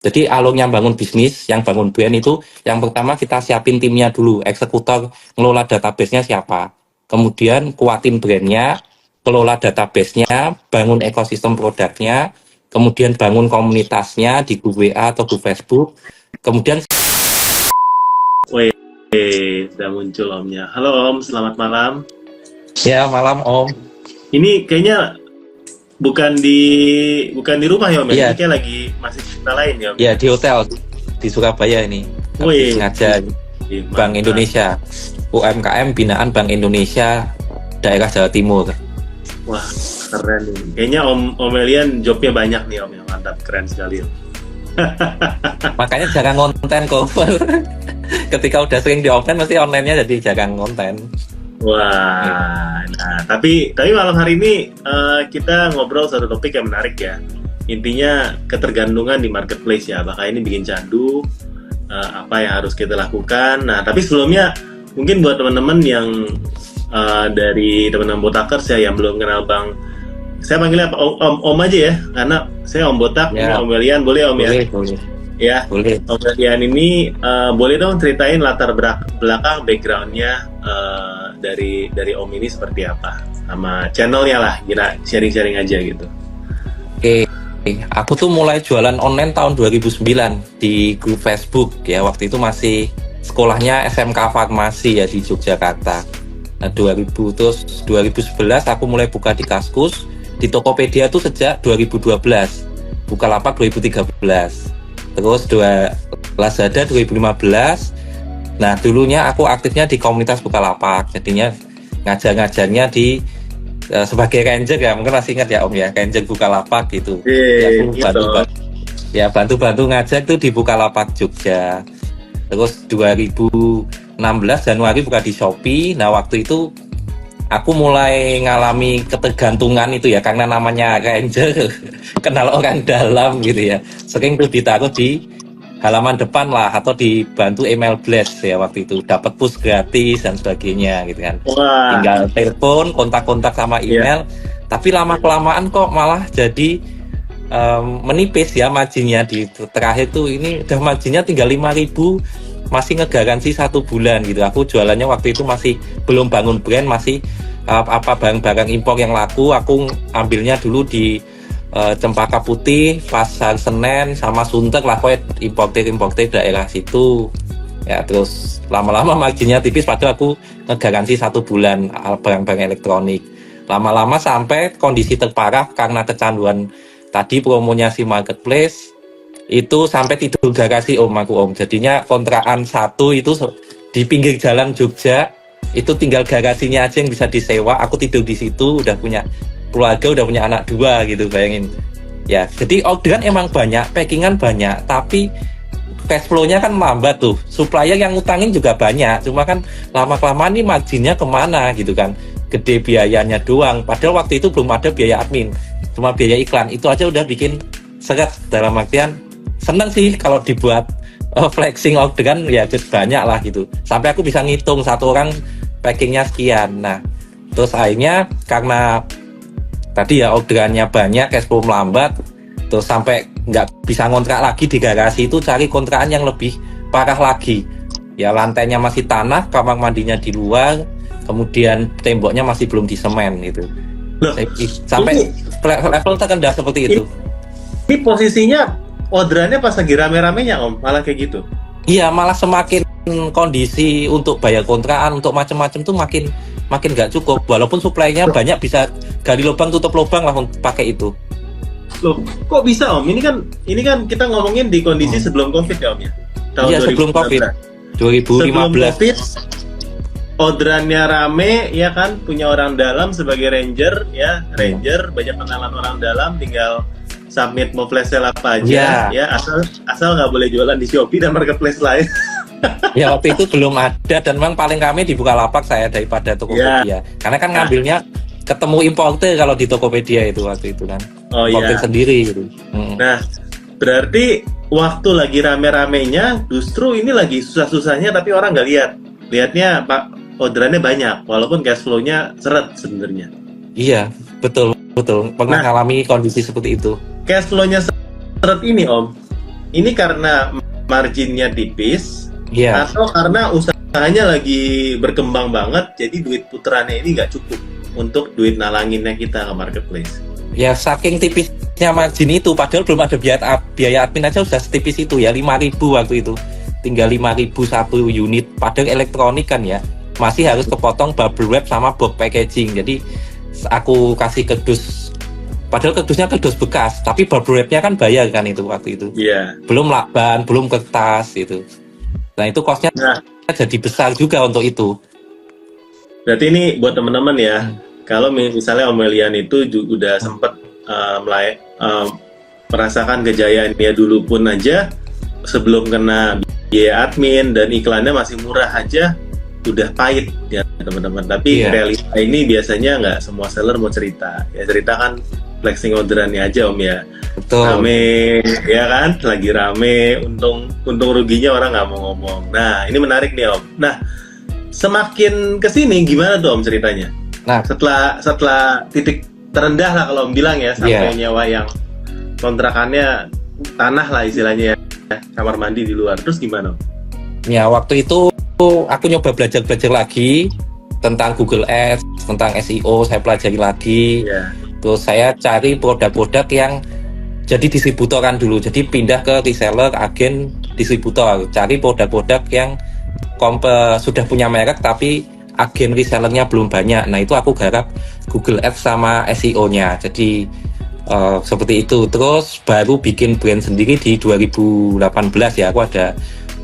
Jadi alurnya bangun bisnis, yang bangun brand itu, yang pertama kita siapin timnya dulu, eksekutor ngelola database-nya siapa. Kemudian kuatin brandnya, kelola database-nya, bangun ekosistem produknya, kemudian bangun komunitasnya di grup WA atau grup Facebook. Kemudian Wih, udah muncul Omnya. Halo Om, selamat malam. ya malam Om. Ini kayaknya bukan di rumah ya Om ya? Iya, Ini kayak lagi masih cerita lain ya Om ya ya? di hotel di Surabaya ini. Habis Wih, ngajar Bank mantap. Indonesia, UMKM binaan Bank Indonesia daerah Jawa Timur. Wah, keren nih. Kayaknya Om Elian jobnya banyak nih Om ya. Mantap, keren sekali Om. Makanya jarang konten cover. Ketika udah sering di offline pasti online-nya jadi jarang konten. Wah, nah tapi malam hari ini kita ngobrol satu topik yang menarik ya. Intinya ketergantungan di marketplace ya. Apakah ini bikin candu? Apa yang harus kita lakukan? Nah, tapi sebelumnya mungkin buat teman-teman yang dari teman-teman Botakers ya yang belum kenal Bang, saya panggilnya Om aja ya, karena saya Om Botak, ini Ya, Om Elian, boleh Om ya? boleh. Ya, Boleh. Om Elian ini boleh dong ceritain latar belakang backgroundnya dari Om ini seperti apa, sama channelnya lah, kira sharing-sharing aja gitu. Oke. Aku tuh mulai jualan online tahun 2009 di grup Facebook ya. Waktu itu masih sekolahnya SMK Farmasi ya di Yogyakarta. Nah, 2011 aku mulai buka di Kaskus, di Tokopedia tuh sejak 2012. Bukalapak 2013. Terus Lazada 2015. Nah, dulunya aku aktifnya di komunitas Bukalapak. Jadinya ngajar-ngajarnya di sebagai ranger ya, mungkin masih ingat ya Om ya, ranger Bukalapak gitu. Ya, aku Gitu. bantu ngajar tuh di Bukalapak Jogja. Terus 2016 Januari buka di Shopee. Nah, waktu itu aku mulai ngalami ketergantungan itu ya, karena namanya ranger kenal orang dalam gitu ya. Sering tuh ditaruh di halaman depan lah, atau dibantu email blast ya, waktu itu dapat push gratis dan sebagainya gitu kan. Wah, Tinggal telepon, kontak-kontak sama email. Tapi lama kelamaan kok malah jadi menipis ya marginnya. Di terakhir tuh ini udah marginnya tinggal 5.000, masih ngegaransi 1 bulan gitu. Aku jualannya waktu itu masih belum bangun brand, masih barang-barang impor yang laku. Aku ambilnya dulu di Cempaka Putih, Pasar Senen, sama Sunter lah, pokoknya importer daerah situ ya. Terus lama-lama marginnya tipis, padahal aku ngegaransi 1 bulan barang-barang elektronik. Lama-lama sampai kondisi terparah karena kecanduan tadi promonya si marketplace, itu sampai tidur garasi Om. Jadinya kontrakan satu itu di pinggir jalan Jogja, itu tinggal garasinya aja yang bisa disewa. Aku tidur di situ, udah punya keluarga, udah punya anak 2 gitu, bayangin ya. Jadi orderan emang banyak, packingan banyak, tapi cash flow-nya kan lambat tuh. Supplier yang ngutangin juga banyak, cuma kan lama-kelamaan nih marginnya kemana gitu kan. Gede biayanya doang, padahal waktu itu belum ada biaya admin, cuma biaya iklan. Itu aja udah bikin seret, dalam artian seneng sih kalau dibuat flexing orderan ya banyak lah gitu. Sampai aku bisa ngitung satu orang packingnya sekian. Nah, terus akhirnya karena tadi ya orderannya banyak, cash flow melambat, terus sampai nggak bisa ngontrak lagi di garasi itu, cari kontrakan yang lebih parah lagi ya. Lantainya masih tanah, kamar mandinya di luar, kemudian temboknya masih belum disemen gitu. loh, Sampai ini level terendah seperti itu. ini posisinya orderannya pas lagi rame-ramenya Om, malah kayak gitu. Iya, malah semakin kondisi untuk bayar kontrakan, untuk macam-macam tuh makin nggak cukup. Walaupun supply-nya banyak, bisa gali lubang tutup lubang lah untuk pakai itu. Loh, kok bisa Om? Ini kan kita ngomongin di kondisi sebelum Covid ya Om ya? Tahun Iya, sebelum 2019. Covid. Sebelum 2015. Covid, orderannya rame ya kan, punya orang dalam sebagai ranger ya, ranger banyak kenalan orang dalam, tinggal submit mau flash sale apa aja ya, asal nggak boleh jualan di Shopee dan marketplace lain. Ya, waktu itu belum ada, dan memang paling rame di Bukalapak saya daripada Tokopedia. Karena kan ngambilnya ketemu importer kalau di Tokopedia itu waktu itu kan. Oh Importer iya. sendiri gitu. Nah, berarti waktu lagi rame-ramenya justru ini lagi susah-susahnya, tapi orang nggak lihat. Lihatnya Pak, orderannya banyak walaupun cash flow-nya seret sebenarnya. Iya, betul. Pernah Nah, ngalami kondisi seperti itu. cash flow-nya seret ini Om, ini karena marginnya tipis Iya. atau karena usahanya lagi berkembang banget, jadi duit putarannya ini nggak cukup untuk duit nalanginnya kita ke marketplace. Ya saking tipisnya margin itu, padahal belum ada biaya admin aja sudah setipis itu ya, 5.000 waktu itu. Tinggal 5.000 satu unit, padahal elektronik kan ya, masih harus kepotong bubble wrap sama box packaging. Jadi aku kasih kerdus, padahal kerdusnya kerdus bekas, tapi bubble wrapnya kan bayar kan itu waktu itu. Iya. Belum lakban, belum kertas itu. Nah itu costnya Nah, jadi besar juga untuk itu. berarti ini buat teman-teman ya, kalau misalnya Om Elian itu udah sempat merasakan kejayaan dia dulu pun aja, sebelum kena biaya admin dan iklannya masih murah aja, udah pahit ya teman-teman. Tapi realita ini biasanya nggak semua seller mau cerita. Ya cerita kan flexing orderannya aja Om ya. Betul. Rame ya kan, lagi rame, untung ruginya orang nggak mau ngomong. Nah ini menarik nih Om. Nah semakin kesini gimana tuh Om ceritanya? Nah setelah titik terendah lah kalau Om bilang ya, sampai nyewa yang kontrakannya tanah lah istilahnya ya, kamar mandi di luar. Terus gimana Om? Ya waktu itu aku nyoba belajar lagi tentang Google Ads, tentang SEO, saya pelajari lagi. Terus saya cari produk-produk yang jadi distributoran dulu, jadi pindah ke reseller, agen, distributor, cari produk-produk yang sudah punya merek tapi agen resellernya belum banyak. Nah itu aku garap Google Ads sama SEO-nya, jadi seperti itu. Terus baru bikin brand sendiri di 2018 ya, aku ada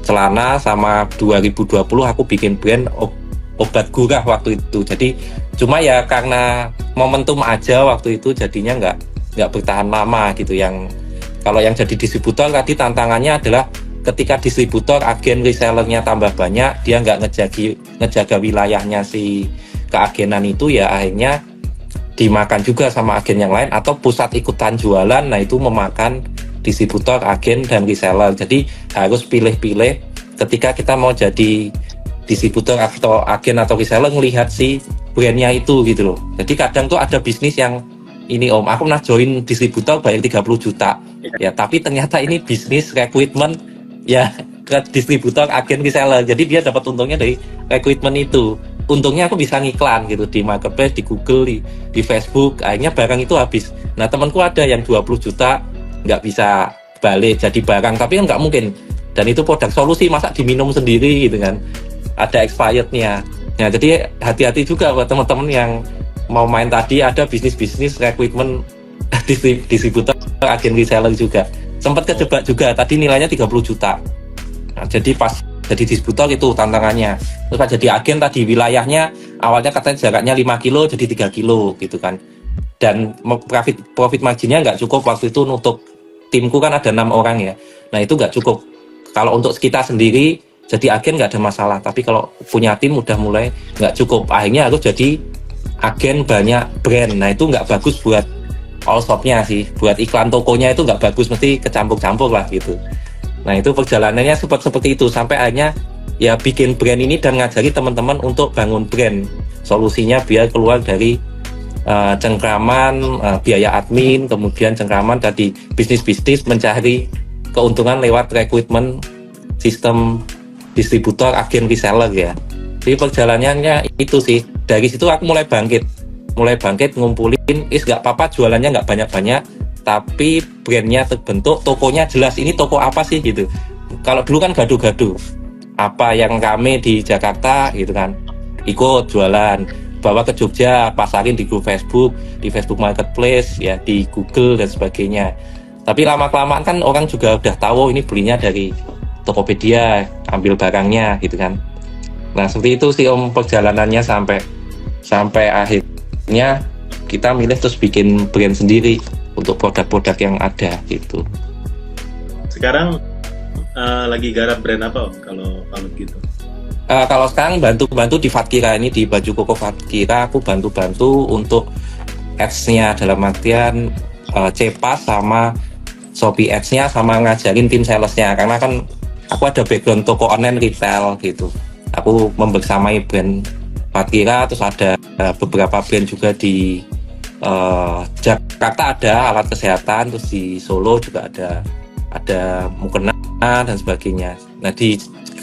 celana, sama 2020 aku bikin brand obat gurah waktu itu. Jadi cuma ya karena momentum aja waktu itu, jadinya nggak bertahan lama gitu. Yang kalau yang jadi distributor tadi tantangannya adalah ketika distributor agen resellernya tambah banyak, dia nggak ngejaga wilayahnya si keagenan itu, ya akhirnya dimakan juga sama agen yang lain atau pusat ikutan jualan. Nah itu memakan distributor, agen, dan reseller. Jadi harus pilih-pilih ketika kita mau jadi distributor atau agen atau reseller, ngelihat si brandnya itu gitu loh. Jadi kadang tuh ada bisnis yang ini Om, aku pernah join distributor bayar 30 juta ya, tapi ternyata ini bisnis recruitment ya ke distributor, agen, reseller. Jadi dia dapat untungnya dari recruitment itu. Untungnya aku bisa ngiklan gitu di marketplace, di Google, di Facebook. Akhirnya barang itu habis. Nah temanku ada yang 20 juta nggak bisa balik jadi barang, tapi kan nggak mungkin. Dan itu produk solusi, masa diminum sendiri gitu kan, ada expirednya. Nah jadi hati-hati juga buat teman-teman yang mau main tadi, ada bisnis recruitment distributor, agen, reseller juga. Sempat kejebak juga, tadi nilainya 30 juta. Nah, jadi pas jadi distributor itu tantangannya. Terus pas jadi agen tadi, wilayahnya awalnya katanya jaraknya 5 kilo jadi 3 kilo gitu kan. Dan profit marginnya nggak cukup waktu itu, untuk timku kan ada 6 orang ya. Nah itu nggak cukup. Kalau untuk kita sendiri jadi agen nggak ada masalah, tapi kalau punya tim udah mulai nggak cukup. Akhirnya harus jadi agen banyak brand. Nah itu nggak bagus buat all shopnya sih, buat iklan tokonya itu nggak bagus, mesti kecampur-campur lah gitu. Nah itu perjalanannya seperti itu, sampai akhirnya ya bikin brand ini dan ngajari teman-teman untuk bangun brand. Solusinya biar keluar dari cengkraman biaya admin, kemudian cengkraman tadi bisnis mencari keuntungan lewat recruitment sistem distributor, agen, reseller ya. Jadi perjalanannya itu sih. Dari situ aku mulai bangkit ngumpulin, nggak apa-apa jualannya nggak banyak-banyak, tapi brandnya terbentuk, tokonya jelas, ini toko apa sih gitu. Kalau dulu kan gaduh-gaduh, apa yang rame di Jakarta gitu kan, ikut jualan, bawa ke Jogja, pasarin di grup Facebook, di Facebook Marketplace ya, di Google dan sebagainya. Tapi lama-kelamaan kan orang juga udah tahu ini belinya dari Tokopedia, ambil barangnya gitu kan. Nah seperti itu sih Om perjalanannya sampai akhirnya kita milih terus bikin brand sendiri untuk produk-produk yang ada gitu. Sekarang lagi garap brand apa Om kalau gitu? Kalau sekarang bantu di Fatkira ini, di baju koko Fatkira aku bantu untuk ads-nya, dalam artian Cepas sama Shopee ads-nya, sama ngajarin tim sales-nya, karena kan aku ada background toko online retail gitu. Aku membersamai brand Fatkira, terus ada beberapa brand juga di Jakarta ada alat kesehatan, terus di Solo juga ada ada mukena dan sebagainya. Nah di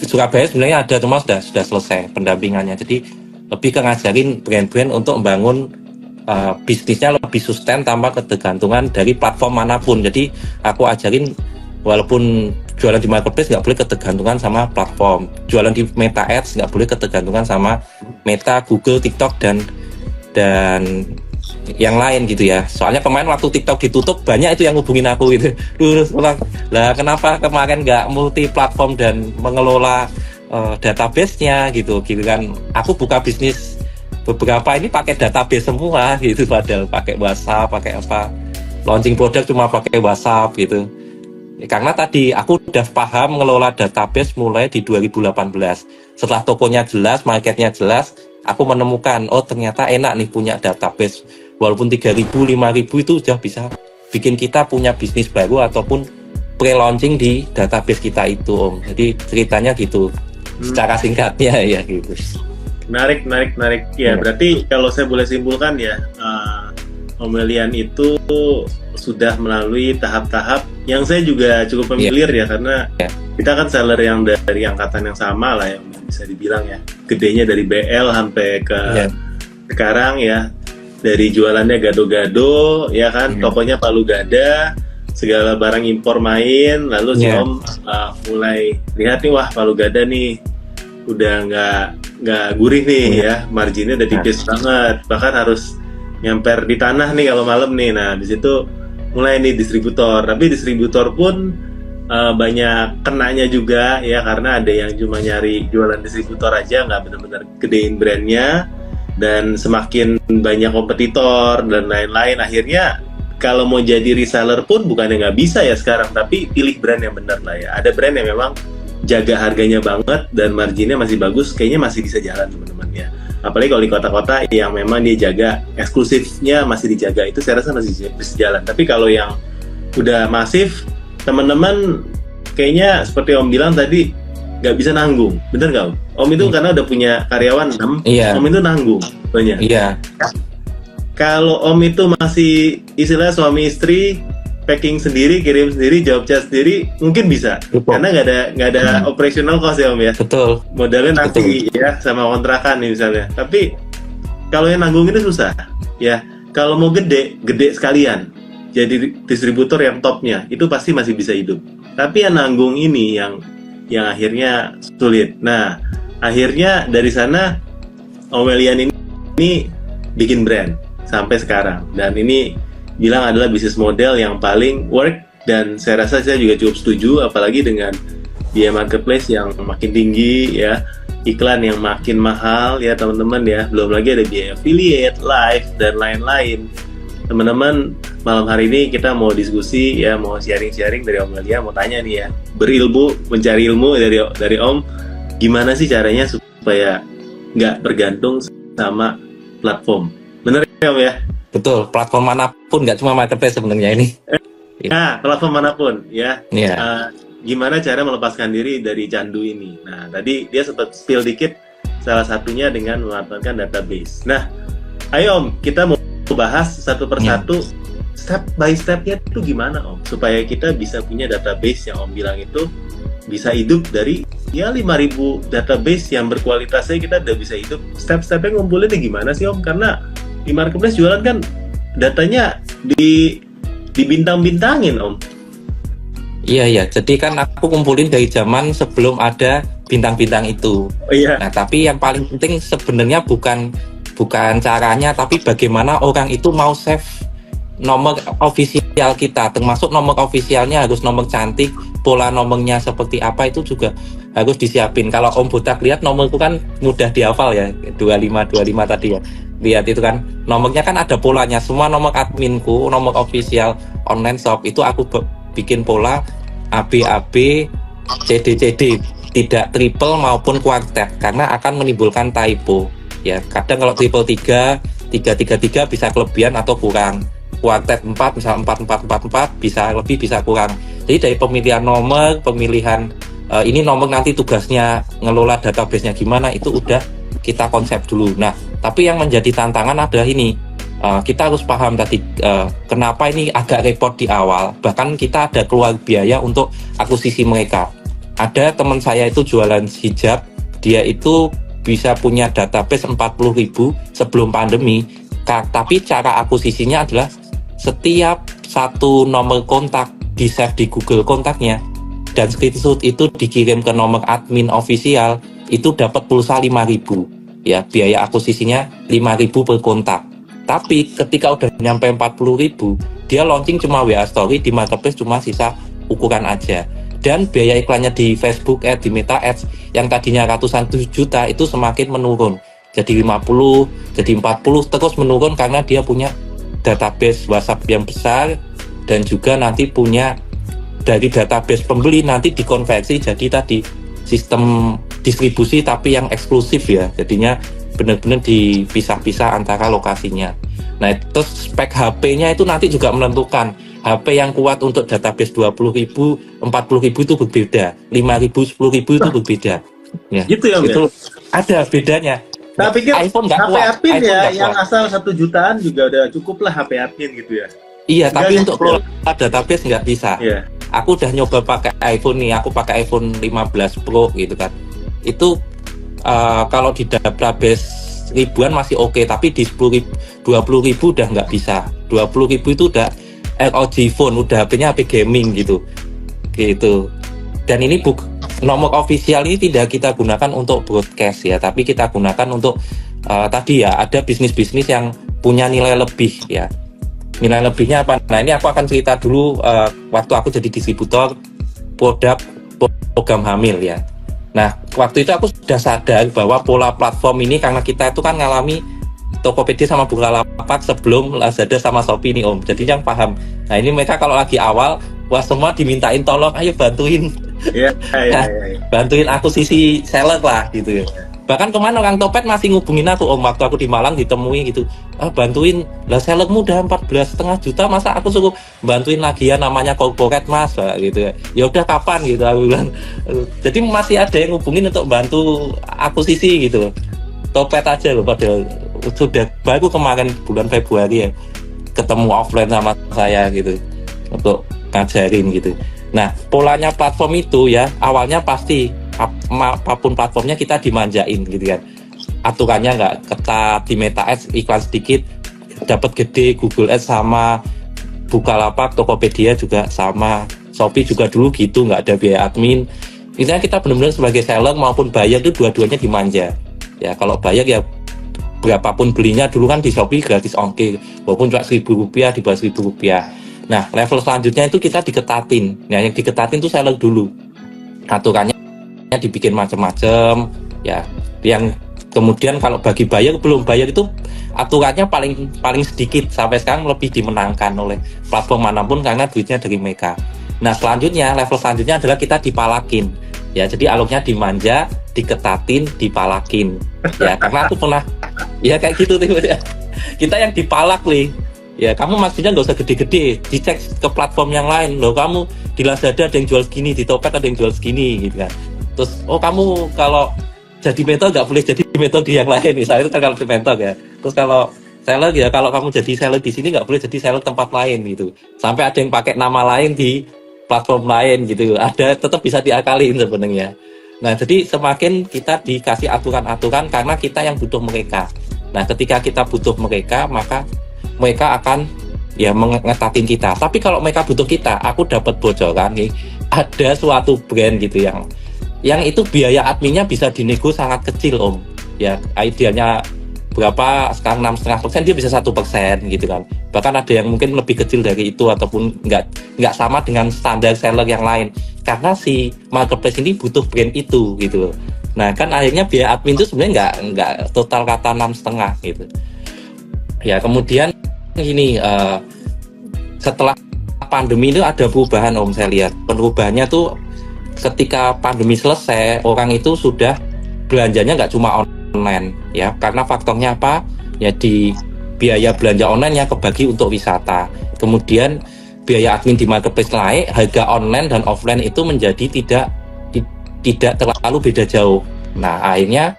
Surabaya sebenarnya ada, cuma sudah selesai pendampingannya. Jadi lebih ke ngajarin brand-brand untuk membangun bisnisnya lebih sustain tanpa ketergantungan dari platform manapun. Jadi aku ajarin walaupun jualan di marketplace nggak boleh ketergantungan sama platform, jualan di Meta Ads nggak boleh ketergantungan sama Meta, Google, TikTok dan yang lain gitu ya. Soalnya kemarin waktu TikTok ditutup banyak itu yang hubungin aku gitu. Terus ulang, lah kenapa kemarin nggak multi platform dan mengelola database-nya gitu kan. Aku buka bisnis beberapa ini pakai database semua gitu, padahal pakai WhatsApp, pakai apa, launching produk cuma pakai WhatsApp gitu. Karena tadi aku udah paham ngelola database mulai di 2018. Setelah tokonya jelas, marketnya jelas, aku menemukan oh ternyata enak nih punya database. Walaupun 3.000, 5.000 itu sudah bisa bikin kita punya bisnis baru ataupun pre-launching di database kita itu, Om. Jadi ceritanya gitu, secara singkatnya ya gitu. Menarik. Ya, berarti kalau saya boleh simpulkan ya, Om Elian itu sudah melalui tahap-tahap yang saya juga cukup familiar ya, karena kita kan seller yang dari angkatan yang sama lah ya, bisa dibilang ya. Gedenya dari BL sampai ke sekarang ya. Dari jualannya gado-gado, ya kan, tokonya Palu Gada, segala barang impor main, lalu si Om mulai lihat nih, wah Palu Gada nih udah nggak gurih nih ya, marginnya udah tipis banget, bahkan harus nyamper di tanah nih kalau malam nih. Nah di situ mulai nih distributor, tapi distributor pun banyak kenanya juga ya, karena ada yang cuma nyari jualan distributor aja, nggak benar-benar gedein brandnya. Dan semakin banyak kompetitor dan lain-lain, akhirnya kalau mau jadi reseller pun bukannya nggak bisa ya sekarang, tapi pilih brand yang benar lah ya. Ada brand yang memang jaga harganya banget dan marginnya masih bagus, kayaknya masih bisa jalan teman-teman ya. Apalagi kalau di kota-kota yang memang dia jaga eksklusifnya masih dijaga, itu saya rasa masih bisa jalan. Tapi kalau yang udah masif, teman-teman kayaknya seperti Om bilang tadi, nggak bisa nanggung, bener nggak Om? Om itu karena udah punya karyawan 6, Om itu nanggung banyak. Iya. Kalau Om itu masih istilah suami istri, packing sendiri, kirim sendiri, jawab chat sendiri, mungkin bisa. Betul. Karena nggak ada operational cost ya Om ya. Betul. Modalnya nanti ya sama kontrakan nih misalnya. Tapi kalau yang nanggung itu susah ya. Kalau mau gede sekalian. Jadi distributor yang topnya itu pasti masih bisa hidup. Tapi yang nanggung ini yang akhirnya sulit. Nah, akhirnya dari sana Om Elian ini bikin brand sampai sekarang, dan ini bilang adalah bisnis model yang paling work, dan saya rasa saya juga cukup setuju, apalagi dengan biaya marketplace yang makin tinggi ya, iklan yang makin mahal ya teman-teman ya, belum lagi ada biaya affiliate, live dan lain-lain. Teman-teman, malam hari ini kita mau diskusi ya, mau sharing-sharing dari Om Elian, mau tanya nih ya, berilmu, mencari ilmu dari Om, gimana sih caranya supaya nggak bergantung sama platform? Bener ya Om ya? Betul, platform manapun, nggak cuma marketplace sebenarnya ini. Nah, platform manapun ya. Yeah. Gimana cara melepaskan diri dari candu ini? Nah, tadi dia sempat spill dikit, salah satunya dengan memanfaatkan database. Nah, ayo Om, kita mau bahas satu persatu, step by stepnya itu gimana Om, supaya kita bisa punya database yang Om bilang itu bisa hidup dari ya 5.000 database yang berkualitasnya, kita udah bisa hidup. Step-stepnya ngumpulinnya gimana sih Om? Karena di marketplace jualan kan datanya dibintang-bintangin Om. Iya, jadi kan aku kumpulin dari zaman sebelum ada bintang-bintang itu. Oh, iya. Nah, tapi yang paling penting sebenarnya bukan caranya, tapi bagaimana orang itu mau save nomor ofisial kita, termasuk nomor ofisialnya harus nomor cantik, pola nomornya seperti apa itu juga harus disiapin. Kalau Om Botak lihat nomorku kan mudah dihafal ya, 25 tadi ya. Lihat itu kan, nomornya kan ada polanya, semua nomor adminku, nomor ofisial online shop itu aku bikin pola AB, CD, tidak triple maupun quartet, karena akan menimbulkan typo. Ya, kadang kalau triple 3 bisa kelebihan atau kurang. Quartet 4, misal 4 bisa lebih bisa kurang. Jadi dari pemilihan nomor, ini nomor nanti tugasnya ngelola database-nya gimana, itu udah kita konsep dulu. Nah, tapi yang menjadi tantangan adalah ini, kita harus paham tadi kenapa ini agak repot di awal. Bahkan kita ada keluar biaya untuk akuisisi mereka. Ada teman saya itu jualan hijab, dia itu bisa punya database 40.000 sebelum pandemi. Tapi cara akuisisinya adalah setiap satu nomor kontak di-save di Google kontaknya dan screenshot itu dikirim ke nomor admin official, itu dapat pulsa 5.000. Ya, biaya akuisisinya 5.000 per kontak. Tapi ketika udah nyampe 40.000, dia launching cuma WA Story, di Marketplace cuma sisa ukuran aja. Dan biaya iklannya di Facebook Ads, di Meta Ads yang tadinya ratusan juta itu semakin menurun. Jadi 50, jadi 40, terus menurun karena dia punya database WhatsApp yang besar dan juga nanti punya dari database pembeli nanti dikonversi jadi tadi sistem distribusi tapi yang eksklusif ya. Jadinya benar-benar dipisah-pisah antara lokasinya. Nah, terus spek HP-nya itu nanti juga menentukan. HP yang kuat untuk database 20.000, 40.000 itu berbeda, 5.000, 10.000 itu berbeda. Ya, gitu ya, itu ada bedanya. Nah, pikir iPhone nggak HP kuat, Apin iPhone ya, nggak yang kuat. asal 1 jutaan juga udah cukup lah HP Apin gitu ya. Iya, Enggak, tapi untuk gitu. kelola database nggak bisa. Iya. Aku udah nyoba pakai iPhone nih, aku pakai iPhone 15 Pro gitu kan. Itu kalau di database ribuan masih oke, tapi di 20.000 udah nggak bisa. 20.000 itu udah ROG phone, udah HP-nya HP gaming gitu. Dan ini nomor official ini tidak kita gunakan untuk broadcast ya, tapi kita gunakan untuk tadi ya, ada bisnis-bisnis yang punya nilai lebih ya. Nilai lebihnya apa? Nah, ini aku akan cerita dulu waktu aku jadi distributor produk program hamil ya. Nah, waktu itu aku sudah sadar bahwa pola platform ini, karena kita itu kan ngalami Tokopedia sama Bukalapak sebelum Lazada sama Shopee nih Om. Jadi yang paham. Nah, ini mereka kalau lagi awal, wah semua dimintain tolong, ayo bantuin. Iya. Bantuin akuisisi seller lah gitu ya. Bahkan kemana orang Topet masih ngubungin aku Om, waktu aku di Malang ditemui gitu. Bantuin, lah sellermu udah 14,5 juta, masa aku suruh bantuin lagi ya, namanya corporate Mas gitu ya. Ya udah kapan gitu aku bilang. Jadi masih ada yang ngubungin untuk bantu akuisisi gitu. Topet aja loh, padahal sudah baru kemarin bulan Februari ya ketemu offline sama saya gitu untuk ngajarin gitu. Nah, polanya platform itu ya awalnya pasti apapun platformnya kita dimanjain gitu kan. Aturannya nggak ketat, di Meta Ads iklan sedikit dapat gede, Google Ads sama, Bukalapak, Tokopedia juga sama, Shopee juga dulu gitu, nggak ada biaya admin. Intinya kita benar-benar sebagai seller maupun buyer itu dua-duanya dimanja. Ya kalau buyer ya berapapun belinya, dulu kan di Shopee gratis ongkir, walaupun cuma Rp1.000 di bawah Rp1.000. Nah, level selanjutnya itu kita diketatin. Nah, yang diketatin itu seller dulu. Aturannya dibikin macam-macam, ya. Yang kemudian kalau bagi buyer, belum buyer itu aturannya paling sedikit, sampai sekarang lebih dimenangkan oleh platform manapun karena duitnya dari mereka. Nah, selanjutnya level selanjutnya adalah kita dipalakin. Ya, jadi alurnya dimanja, diketatin, dipalakin. Ya, karena aku pernah ya kayak gitu tuh ya. Kita yang dipalak nih. Ya, kamu maksudnya nggak usah gede-gede, dicek ke platform yang lain. Loh, kamu di Lazada ada yang jual segini, di Topet ada yang jual segini gitu kan. Terus, oh kamu kalau jadi mentor nggak boleh jadi mentor di yang lain, misalnya itu kan kalau di mentor ya. Terus kalau seller ya, kalau kamu jadi seller di sini nggak boleh jadi seller tempat lain gitu. Sampai ada yang pakai nama lain di platform lain gitu. Ada, tetap bisa diakalin sebenarnya. Nah, jadi semakin kita dikasih aturan-aturan karena kita yang butuh mereka. Nah, ketika kita butuh mereka, maka mereka akan ya mengetatin kita. Tapi kalau mereka butuh kita, aku dapat bocoran nih, ada suatu brand gitu yang itu biaya adminnya bisa dinego sangat kecil Om. Ya, idealnya berapa, sekarang 6,5%, dia bisa 1% gitu kan. Bahkan ada yang mungkin lebih kecil dari itu ataupun nggak sama dengan standar seller yang lain. Karena si marketplace ini butuh brand itu gitu loh. Nah, kan akhirnya biaya admin itu sebenarnya nggak total kata 6,5 gitu. Ya, kemudian ini setelah pandemi itu ada perubahan Om, saya lihat. Perubahannya tuh ketika pandemi selesai, orang itu sudah belanjanya nggak cuma online ya, karena faktornya apa ya, di biaya belanja online yang kebagi untuk wisata, kemudian biaya admin di marketplace naik, harga online dan offline itu menjadi tidak terlalu beda jauh. Nah, akhirnya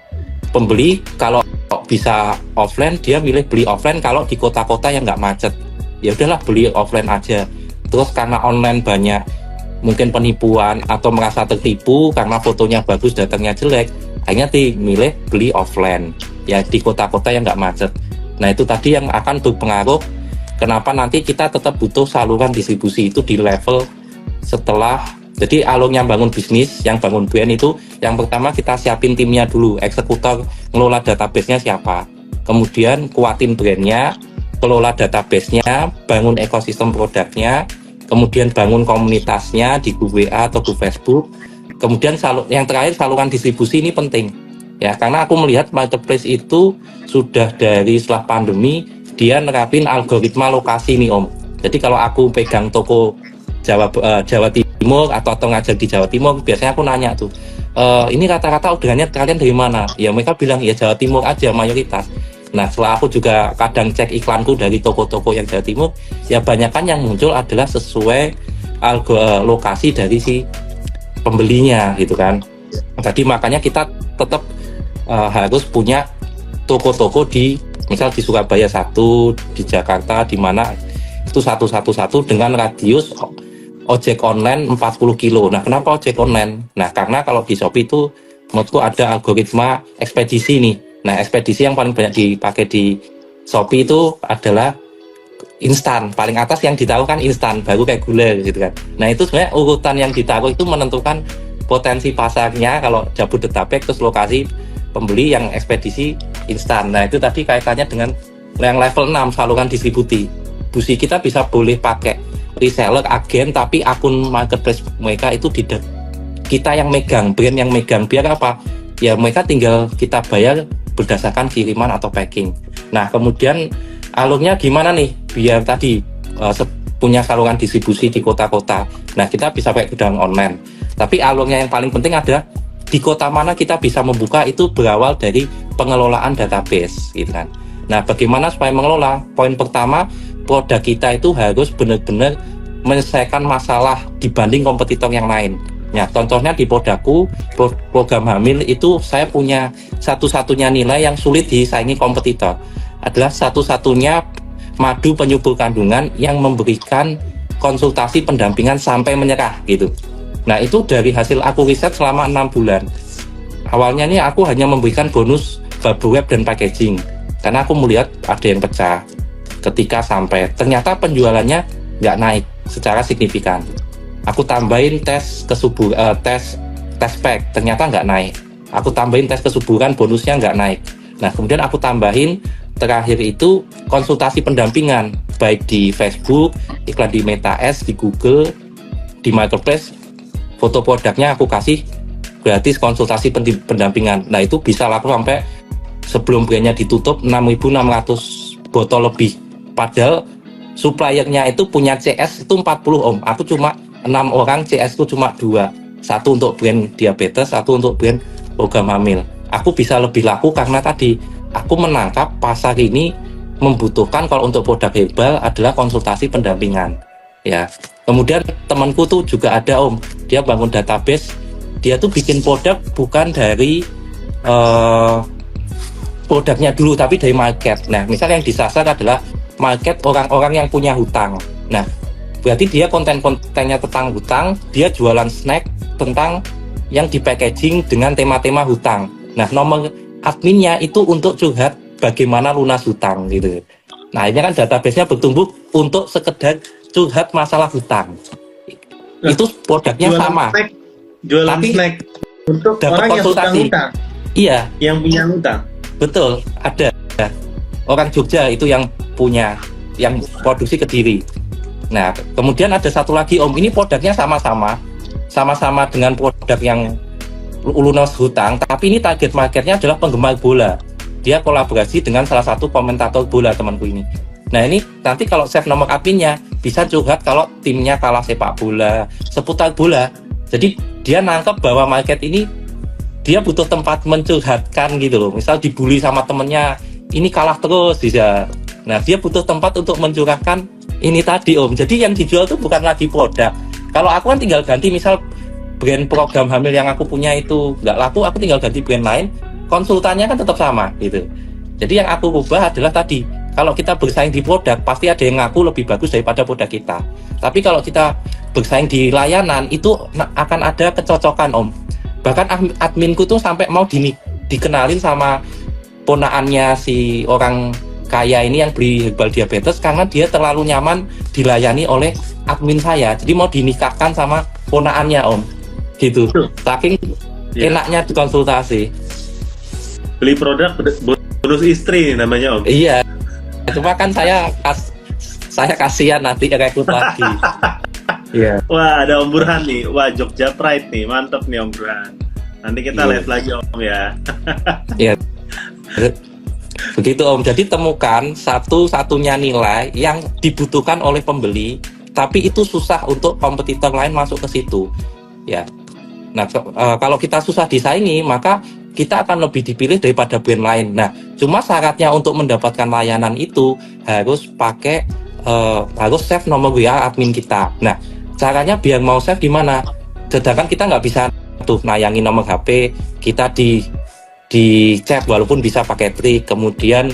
pembeli kalau bisa offline, dia milih beli offline kalau di kota-kota yang nggak macet. Ya udahlah beli offline aja. Terus karena online banyak mungkin penipuan atau merasa tertipu karena fotonya bagus datangnya jelek, akhirnya milih beli offline ya di kota-kota yang nggak macet. Nah itu tadi yang akan berpengaruh kenapa nanti kita tetap butuh saluran distribusi itu di level setelah. Jadi alurnya bangun bisnis, yang bangun brand itu yang pertama kita siapin timnya dulu, eksekutor ngelola database-nya siapa, kemudian kuatin brandnya, kelola database-nya, bangun ekosistem produknya, kemudian bangun komunitasnya di grup WA atau grup Facebook, kemudian yang terakhir saluran distribusi ini penting ya, karena aku melihat marketplace itu sudah dari setelah pandemi dia nerapin algoritma lokasi nih Om. Jadi kalau aku pegang toko Jawa Timur atau ngajar di Jawa Timur, biasanya aku nanya tuh, ini rata-rata orderannya kalian dari mana? Ya mereka bilang ya Jawa Timur aja mayoritas. Nah setelah aku juga kadang cek iklanku dari toko-toko yang Jawa Timur, ya banyakan yang muncul adalah sesuai lokasi dari si pembelinya gitu kan. Jadi makanya kita tetap harus punya toko-toko di misal di Surabaya 1, di Jakarta, di mana itu satu dengan radius ojek online 40 kilo. Nah kenapa ojek online? Nah karena kalau di Shopee itu menurutku ada algoritma ekspedisi nih. Nah ekspedisi yang paling banyak dipakai di Shopee itu adalah instan. Paling atas yang ditaruh kan instan, baru reguler gitu kan. Nah itu sebenarnya urutan yang ditaruh itu menentukan potensi pasarnya. Kalau Jabodetabek terus lokasi pembeli yang ekspedisi instan. Nah itu tadi kaitannya dengan yang level 6 saluran distribusi. Kita bisa boleh pakai reseller, agen, tapi akun marketplace mereka itu tidak kita yang megang, brand yang megang. Biar apa? Ya mereka tinggal kita bayar berdasarkan kiriman atau packing. Nah kemudian alurnya gimana nih? Biar tadi punya saluran distribusi di kota-kota. Nah kita bisa pakai gudang online. Tapi alurnya yang paling penting ada di kota mana kita bisa membuka, itu berawal dari pengelolaan database gitu kan. Nah bagaimana supaya mengelola? Poin pertama, produk kita itu harus benar-benar menyelesaikan masalah dibanding kompetitor yang lain. Ya, contohnya di produkku, program hamil itu saya punya satu-satunya nilai yang sulit disaingi kompetitor. Adalah satu-satunya madu penyubur kandungan yang memberikan konsultasi pendampingan sampai menyerah gitu. Nah itu dari hasil aku riset selama 6 bulan. Awalnya nih aku hanya memberikan bonus bubble wrap dan packaging karena aku melihat ada yang pecah. Ketika sampai ternyata penjualannya nggak naik secara signifikan. Aku tambahin tes pack, ternyata nggak naik. Aku tambahin tes kesuburan, bonusnya nggak naik. Nah kemudian aku tambahin terakhir itu konsultasi pendampingan, baik di Facebook, iklan di Meta Ads, di Google, di Marketplace, foto produknya aku kasih gratis konsultasi pendampingan. Nah itu bisa laku sampai sebelum brandnya ditutup 6.600 botol lebih. Padahal suppliernya itu punya CS itu 40 Om. Aku cuma 6 orang, CS ku cuma 2. Satu untuk brand diabetes, satu untuk brand program hamil. Aku bisa lebih laku karena tadi aku menangkap pasar ini membutuhkan kalau untuk produk herbal adalah konsultasi pendampingan. Ya. Kemudian temanku tuh juga ada Om. Dia bangun database. Dia tuh bikin produk bukan dari produknya dulu tapi dari market. Nah, misal yang disasar adalah market orang-orang yang punya hutang. Nah, berarti dia konten-kontennya tentang hutang, dia jualan snack tentang yang di packaging dengan tema-tema hutang. Nah, nomor adminnya itu untuk curhat bagaimana lunas hutang gitu. Nah, ini kan database-nya bertumbuh untuk sekedar curhat masalah hutang. Nah, itu produknya sama. Jualan snack untuk orang yang hutang. Iya. Yang punya hutang. Betul, ada. Orang Jogja itu yang punya, yang produksi Kediri. Nah, kemudian ada satu lagi Om, ini produknya sama-sama dengan produk yang lunas hutang, tapi ini target marketnya adalah penggemar bola. Dia kolaborasi dengan salah satu komentator bola temanku ini. Nah ini nanti kalau save nomor adminnya bisa curhat kalau timnya kalah sepak bola, seputar bola. Jadi dia nangkep bahwa market ini dia butuh tempat mencurhatkan gitu loh. Misal dibully sama temennya, ini kalah terus bisa. Nah dia butuh tempat untuk mencurahkan ini tadi Om. Jadi yang dijual itu bukan lagi produk. Kalau aku kan tinggal ganti, misal brand program hamil yang aku punya itu nggak laku, aku tinggal ganti brand lain, konsultannya kan tetap sama gitu. Jadi yang aku ubah adalah tadi, kalau kita bersaing di produk pasti ada yang ngaku lebih bagus daripada produk kita. Tapi kalau kita bersaing di layanan itu akan ada kecocokan Om. Bahkan adminku tuh sampai mau dikenalin sama ponaannya si orang kaya ini yang beli herbal diabetes karena dia terlalu nyaman dilayani oleh admin saya. Jadi mau dinikahkan sama ponaannya Om. Gitu. Saking enaknya dikonsultasi. Beli produk bonus istri namanya Om. Iya. Cuma kan saya kasihan nanti rekrut lagi. Iya. Wah, ada Om Burhan nih. Wah, Jogja Pride nih. Mantap nih Om Burhan. Nanti kita live lagi Om ya. Iya. Begitu Om. Jadi temukan satu-satunya nilai yang dibutuhkan oleh pembeli, tapi itu susah untuk kompetitor lain masuk ke situ. Ya. Nah, kalau kita susah disaingi, maka kita akan lebih dipilih daripada brand lain. Nah, cuma syaratnya untuk mendapatkan layanan itu harus harus save nomor WA admin kita. Nah, caranya biar mau save gimana? Sedangkan kita nggak bisa tuh nayangin nomor HP kita di chat walaupun bisa pakai trik. Kemudian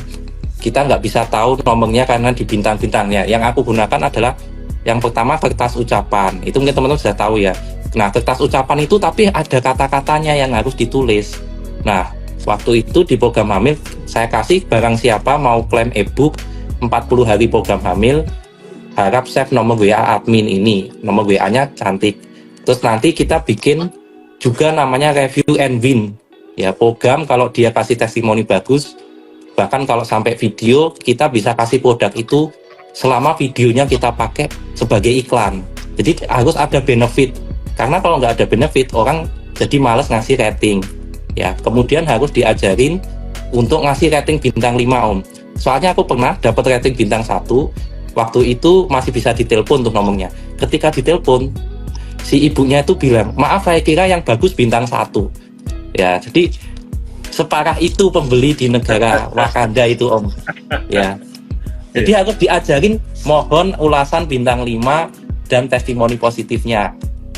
kita nggak bisa tahu nomornya karena di bintang-bintangnya. Yang aku gunakan adalah yang pertama kertas ucapan. Itu mungkin teman-teman sudah tahu ya. Nah, kertas ucapan itu tapi ada kata-katanya yang harus ditulis. Nah, waktu itu di program hamil saya kasih barang siapa mau klaim e-book 40 hari program hamil harap save nomor WA admin ini, nomor WA-nya cantik. Terus nanti kita bikin juga namanya review and win. Ya, program kalau dia kasih testimoni bagus, bahkan kalau sampai video kita bisa kasih produk itu selama videonya kita pakai sebagai iklan. Jadi harus ada benefit. Karena kalau nggak ada benefit orang jadi malas ngasih rating. Ya, kemudian harus diajarin untuk ngasih rating bintang 5 Om. Soalnya aku pernah dapat rating bintang 1, waktu itu masih bisa ditelepon untuk nomornya. Ketika ditelepon, si ibunya itu bilang, maaf saya kira yang bagus bintang 1. Ya, jadi separah itu pembeli di negara Wakanda itu Om. Ya, jadi harus diajarin mohon ulasan bintang 5 dan testimoni positifnya.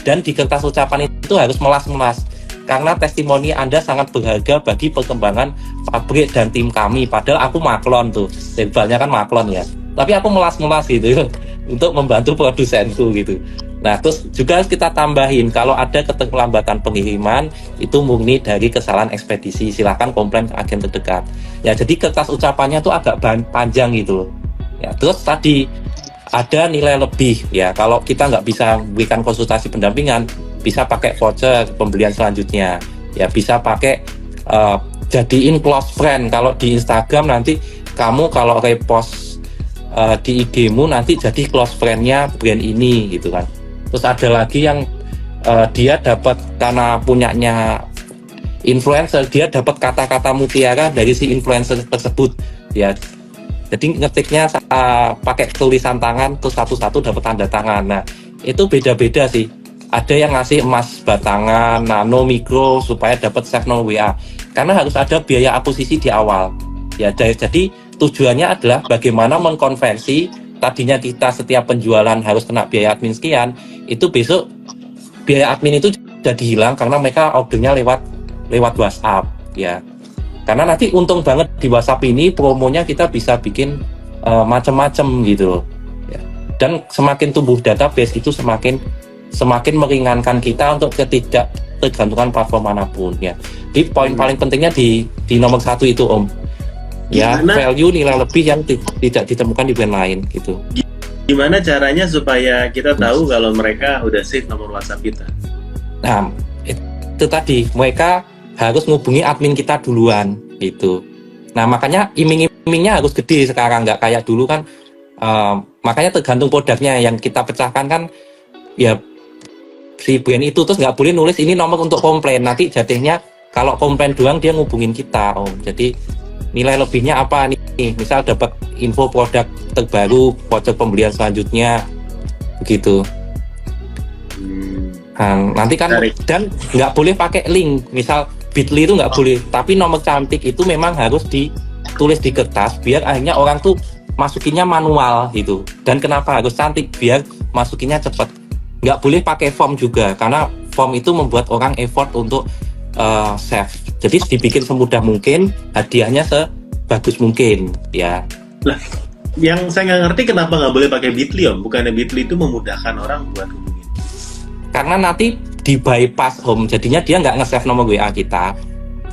Dan di kertas ucapan itu harus melas-melas. Karena testimoni Anda sangat berharga bagi perkembangan pabrik dan tim kami. Padahal aku maklon tuh, labelnya kan maklon ya. Tapi aku melas-melas gitu untuk membantu produsenku gitu. Nah, terus juga harus kita tambahin kalau ada keterlambatan pengiriman itu murni dari kesalahan ekspedisi. Silahkan komplain ke agen terdekat. Ya, jadi kertas ucapannya tuh agak panjang gitu. Ya, terus tadi ada nilai lebih ya. Kalau kita nggak bisa berikan konsultasi pendampingan, bisa pakai voucher pembelian selanjutnya. Ya, bisa pakai jadiin close friend. Kalau di Instagram nanti kamu kalau repost di IG-mu nanti jadi close friend-nya brand ini gitu kan. Terus ada lagi yang dia dapat karena punyanya influencer, dia dapat kata-kata mutiara dari si influencer tersebut ya. Jadi ngetiknya pakai tulisan tangan terus satu-satu dapat tanda tangan. Nah, itu beda-beda sih. Ada yang ngasih emas batangan, nano, mikro supaya dapat save nomor WA. Karena harus ada biaya akuisisi di awal. Ya, jadi tujuannya adalah bagaimana mengkonversi tadinya kita setiap penjualan harus kena biaya admin sekian, itu besok biaya admin itu jadi hilang karena mereka ordernya lewat WhatsApp ya. Karena nanti untung banget di WhatsApp ini promonya kita bisa bikin macam-macam gitu ya. Dan semakin tumbuh database itu semakin meringankan kita untuk ketidak tergantungan platform manapun ya. Jadi poin paling pentingnya di nomor 1 itu Om. Ya, value nilai lebih yang tidak ditemukan di brand lain gitu. Gimana caranya supaya kita tahu kalau mereka udah save nomor WhatsApp kita? Nah, itu tadi mereka harus ngubungi admin kita duluan gitu. Nah, makanya iming-imingnya harus gede sekarang, nggak kayak dulu kan. Makanya tergantung produknya yang kita pecahkan kan ya si brand itu, terus nggak boleh nulis ini nomor untuk komplain. Nanti jadinya kalau komplain doang dia ngubungin kita Om. Jadi nilai lebihnya apa nih? Misal dapat info produk terbaru, voucher pembelian selanjutnya, begitu. Nah, nanti kan dan nggak boleh pakai link, misal Bitly itu nggak boleh. Tapi nomor cantik itu memang harus ditulis di kertas, biar akhirnya orang tuh masukinnya manual gitu. Dan kenapa harus cantik? Biar masukinnya cepat. Nggak boleh pakai form juga, karena form itu membuat orang effort untuk save. Jadi dibikin semudah mungkin, hadiahnya sebagus mungkin ya. Lah, yang saya nggak ngerti kenapa nggak boleh pakai Bitly Om? Bukannya Bitly itu memudahkan orang buat hubungin? Karena nanti di bypass Om, jadinya dia nggak nge-save nomor WA kita.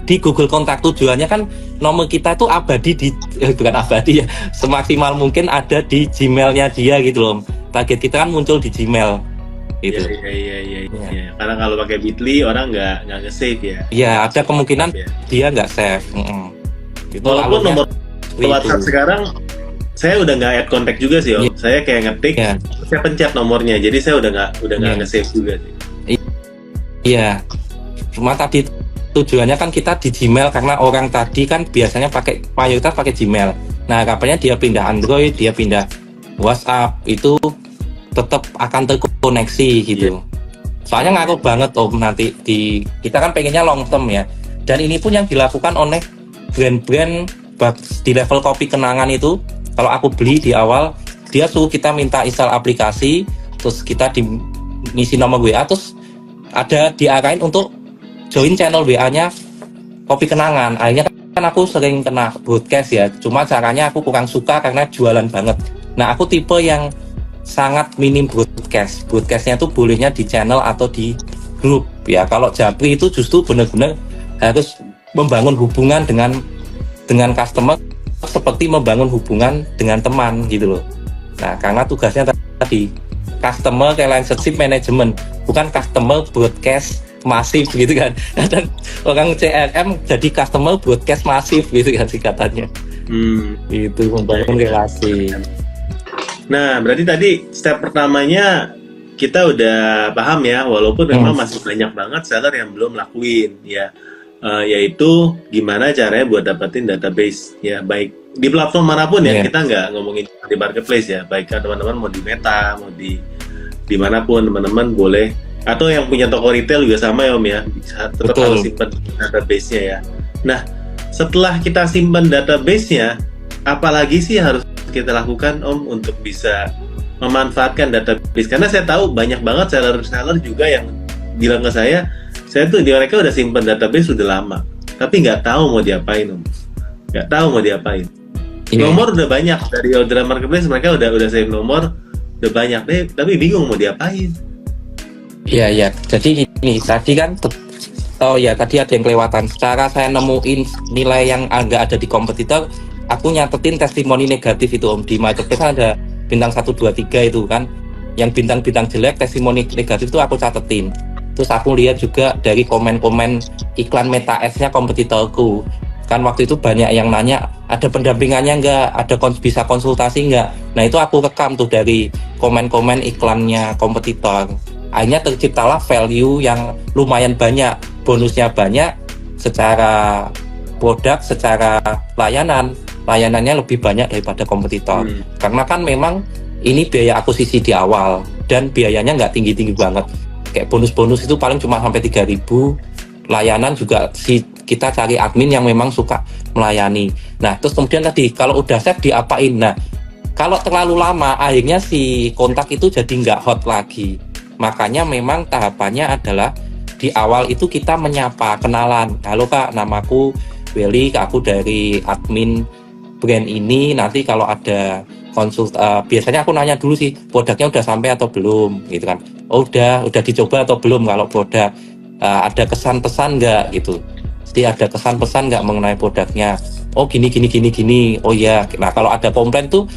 Di Google Kontak tujuannya kan nomor kita itu abadi bukan abadi ya, semaksimal mungkin ada di Gmail-nya dia gitu loh. Target kita kan muncul di Gmail gitu. Iya. Karena kalau pakai Bitly orang nggak nge-save ya. Iya, ada kemungkinan dia nggak save. Gitu, walaupun nomor WhatsApp sekarang saya udah nggak add kontak juga sih Om. Saya kayak ngetik, saya pencet nomornya, jadi saya udah nggak nge-save juga sih. Iya, cuma tadi tujuannya kan kita di Gmail karena orang tadi kan biasanya mayoritas pakai Gmail. Nah, kapannya dia pindah Android, dia pindah WhatsApp, itu tetap akan terkoneksi gitu. Soalnya ngaruh banget Om nanti kita kan pengennya long term ya. Dan ini pun yang dilakukan oleh brand-brand di level kopi kenangan itu. Kalau aku beli di awal, dia suruh kita minta install aplikasi, terus kita ngisi nomor WA, terus ada diarahin untuk join channel WA-nya Kopi Kenangan. Akhirnya kan aku sering kena broadcast ya, cuma caranya aku kurang suka karena jualan banget. Nah, aku tipe yang sangat minim broadcast. Broadcastnya tuh bolehnya di channel atau di grup ya. Kalau Japri itu justru benar-benar harus membangun hubungan dengan customer seperti membangun hubungan dengan teman gitu loh. Nah, karena tugasnya tadi customer relationship management, bukan customer broadcast masif gitu kan. Dan orang CRM jadi customer broadcast masif gitu kan singkatannya. Itu membangun relasi. Nah, berarti tadi step pertamanya kita udah paham ya, walaupun memang masih banyak banget seller yang belum lakuin ya, yaitu gimana caranya buat dapetin database ya, baik di platform manapun ya. Kita nggak ngomongin di marketplace ya, baik teman-teman mau di Meta, mau di manapun teman-teman boleh, atau yang punya toko retail juga sama ya Om ya, tetap harus simpan database-nya ya. Nah, setelah kita simpan database-nya, apalagi sih harus kita lakukan Om untuk bisa memanfaatkan database? Karena saya tahu banyak banget seller-seller juga yang bilang ke saya tuh mereka udah simpan database sudah lama, tapi nggak tahu mau diapain Om, nggak tahu mau diapain. Nomor udah banyak dari orderan marketplace, mereka udah save nomor udah banyak deh, tapi bingung mau diapain. Iya. Jadi ini tadi kan, tadi ada yang kelewatan. Secara saya nemuin nilai yang nggak ada di kompetitor, aku nyatetin testimoni negatif itu Om. Di marketplace ada bintang 1, 2, 3 itu kan. Yang bintang-bintang jelek, testimoni negatif itu aku catetin. Terus aku lihat juga dari komen-komen iklan Meta Ads-nya kompetitorku. Kan waktu itu banyak yang nanya, ada pendampingannya nggak? Ada bisa konsultasi nggak? Nah, itu aku rekam tuh dari komen-komen iklannya kompetitor. Akhirnya terciptalah value yang lumayan banyak, bonusnya banyak, secara produk, secara layanannya lebih banyak daripada kompetitor. Karena kan memang ini biaya akuisisi di awal, dan biayanya nggak tinggi-tinggi banget. Kayak bonus-bonus itu paling cuma sampai 3.000, layanan juga kita cari admin yang memang suka melayani. Nah, terus kemudian tadi kalau udah save diapain? Nah, kalau terlalu lama akhirnya si kontak itu jadi nggak hot lagi. Makanya memang tahapannya adalah di awal itu kita menyapa, kenalan. Halo Kak, namaku Welly, aku dari admin brand ini. Nanti kalau ada biasanya aku nanya dulu sih, produknya udah sampai atau belum gitu kan. Oh, udah dicoba atau belum kalau produk. Ada kesan pesan nggak gitu. Jadi ada kesan pesan nggak mengenai produknya. Oh gini. Oh ya. Nah, kalau ada komplain tuh